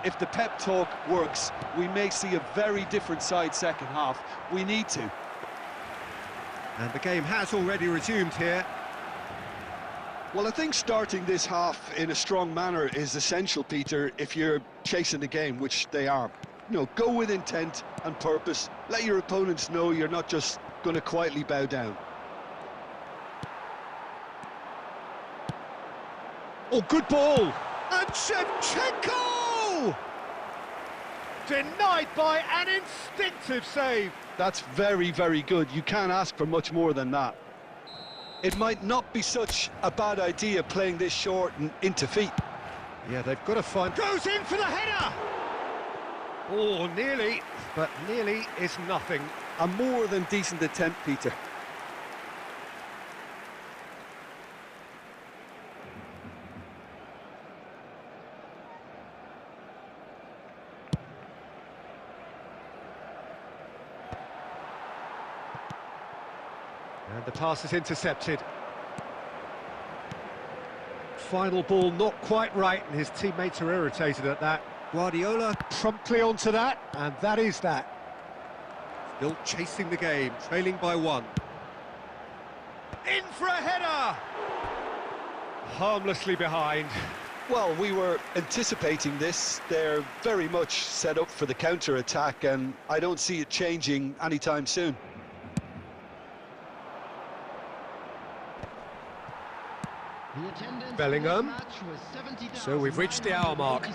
If the pep talk works, we may see a very different side second half. We need to. And the game has already resumed here. Well, I think starting this half in a strong manner is essential, Peter, if you're chasing the game, which they are. You know, go with intent and purpose. Let your opponents know you're not just going to quietly bow down. Oh, good ball! And Shevchenko! Denied by an instinctive save. That's very, very good. You can't ask for much more than that. It might not be such a bad idea playing this short and into feet. Yeah, they've got to find... Goes in for the header! Oh, nearly, but nearly is nothing. A more than decent attempt, Peter. And the pass is intercepted. Final ball not quite right, and his teammates are irritated at that. Guardiola promptly onto that, and that is that. Still chasing the game, trailing by 1. In for a header! Harmlessly behind. Well, we were anticipating this. They're very much set up for the counter-attack, and I don't see it changing anytime soon. Bellingham. So we've reached the hour mark.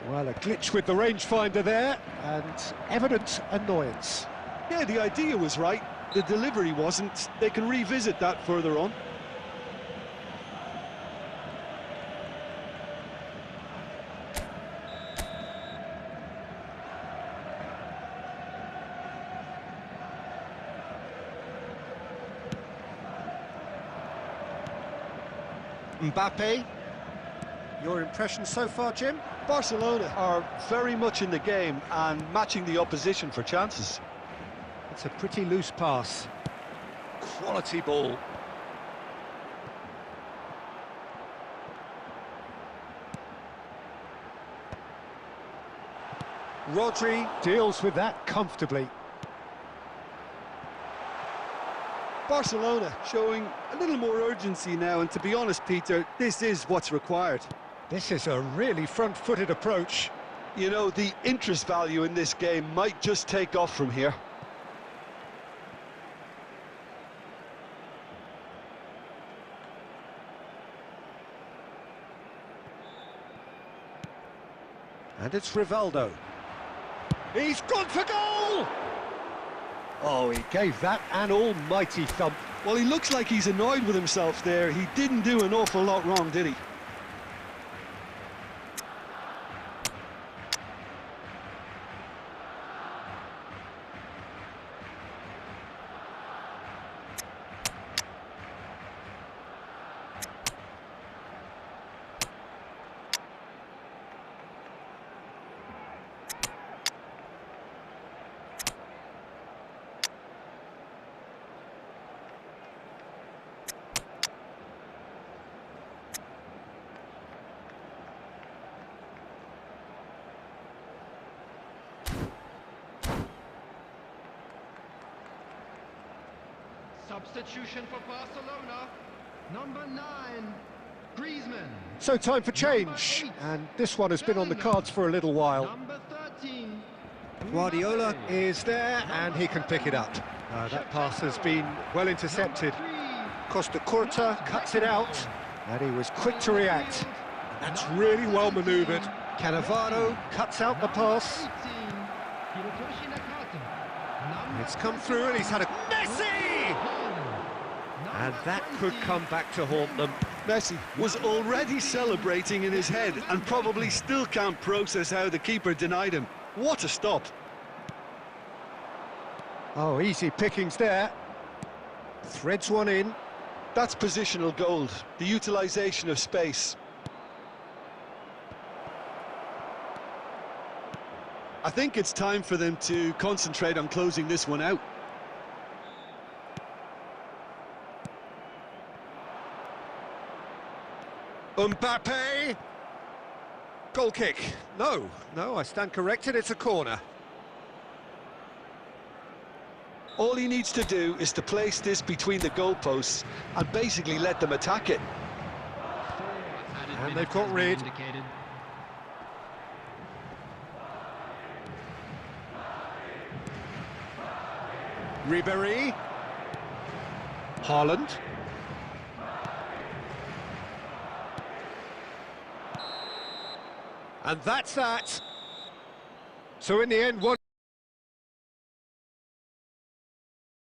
Well, a glitch with the rangefinder there, and evident annoyance. Yeah, the idea was right. The delivery wasn't. They can revisit that further on. Mbappe, your impression so far, Jim? Barcelona are very much in the game and matching the opposition for chances. It's a pretty loose pass. Quality ball. Rodri deals with that comfortably. Barcelona showing a little more urgency now, and to be honest, Peter, this is what's required. This is a really front-footed approach. You know, the interest value in this game might just take off from here. And it's Rivaldo. He's gone for goal! Oh, he gave that an almighty thump. Well, he looks like he's annoyed with himself there. He didn't do an awful lot wrong, did he? Substitution for Barcelona, number 9, Griezmann. So time for change, and this one has been on the cards for a little while. Number 13, Guardiola is there, and he can pick it up. That pass has been well intercepted. Costa Curta cuts it out, and he was quick to react. That's really well manoeuvred. Cannavaro cuts out the pass. It's come through, and he's had a... Messi! And that could come back to haunt them. Messi was already celebrating in his head and probably still can't process how the keeper denied him. What a stop. Oh, easy pickings there. Threads one in. That's positional gold, the utilisation of space. I think it's time for them to concentrate on closing this one out. Mbappe! Goal kick. No, I stand corrected, it's a corner. All he needs to do is to place this between the goalposts and basically let them attack it. And they've got rid. Ribéry. Haaland. And that's that. So in the end, one...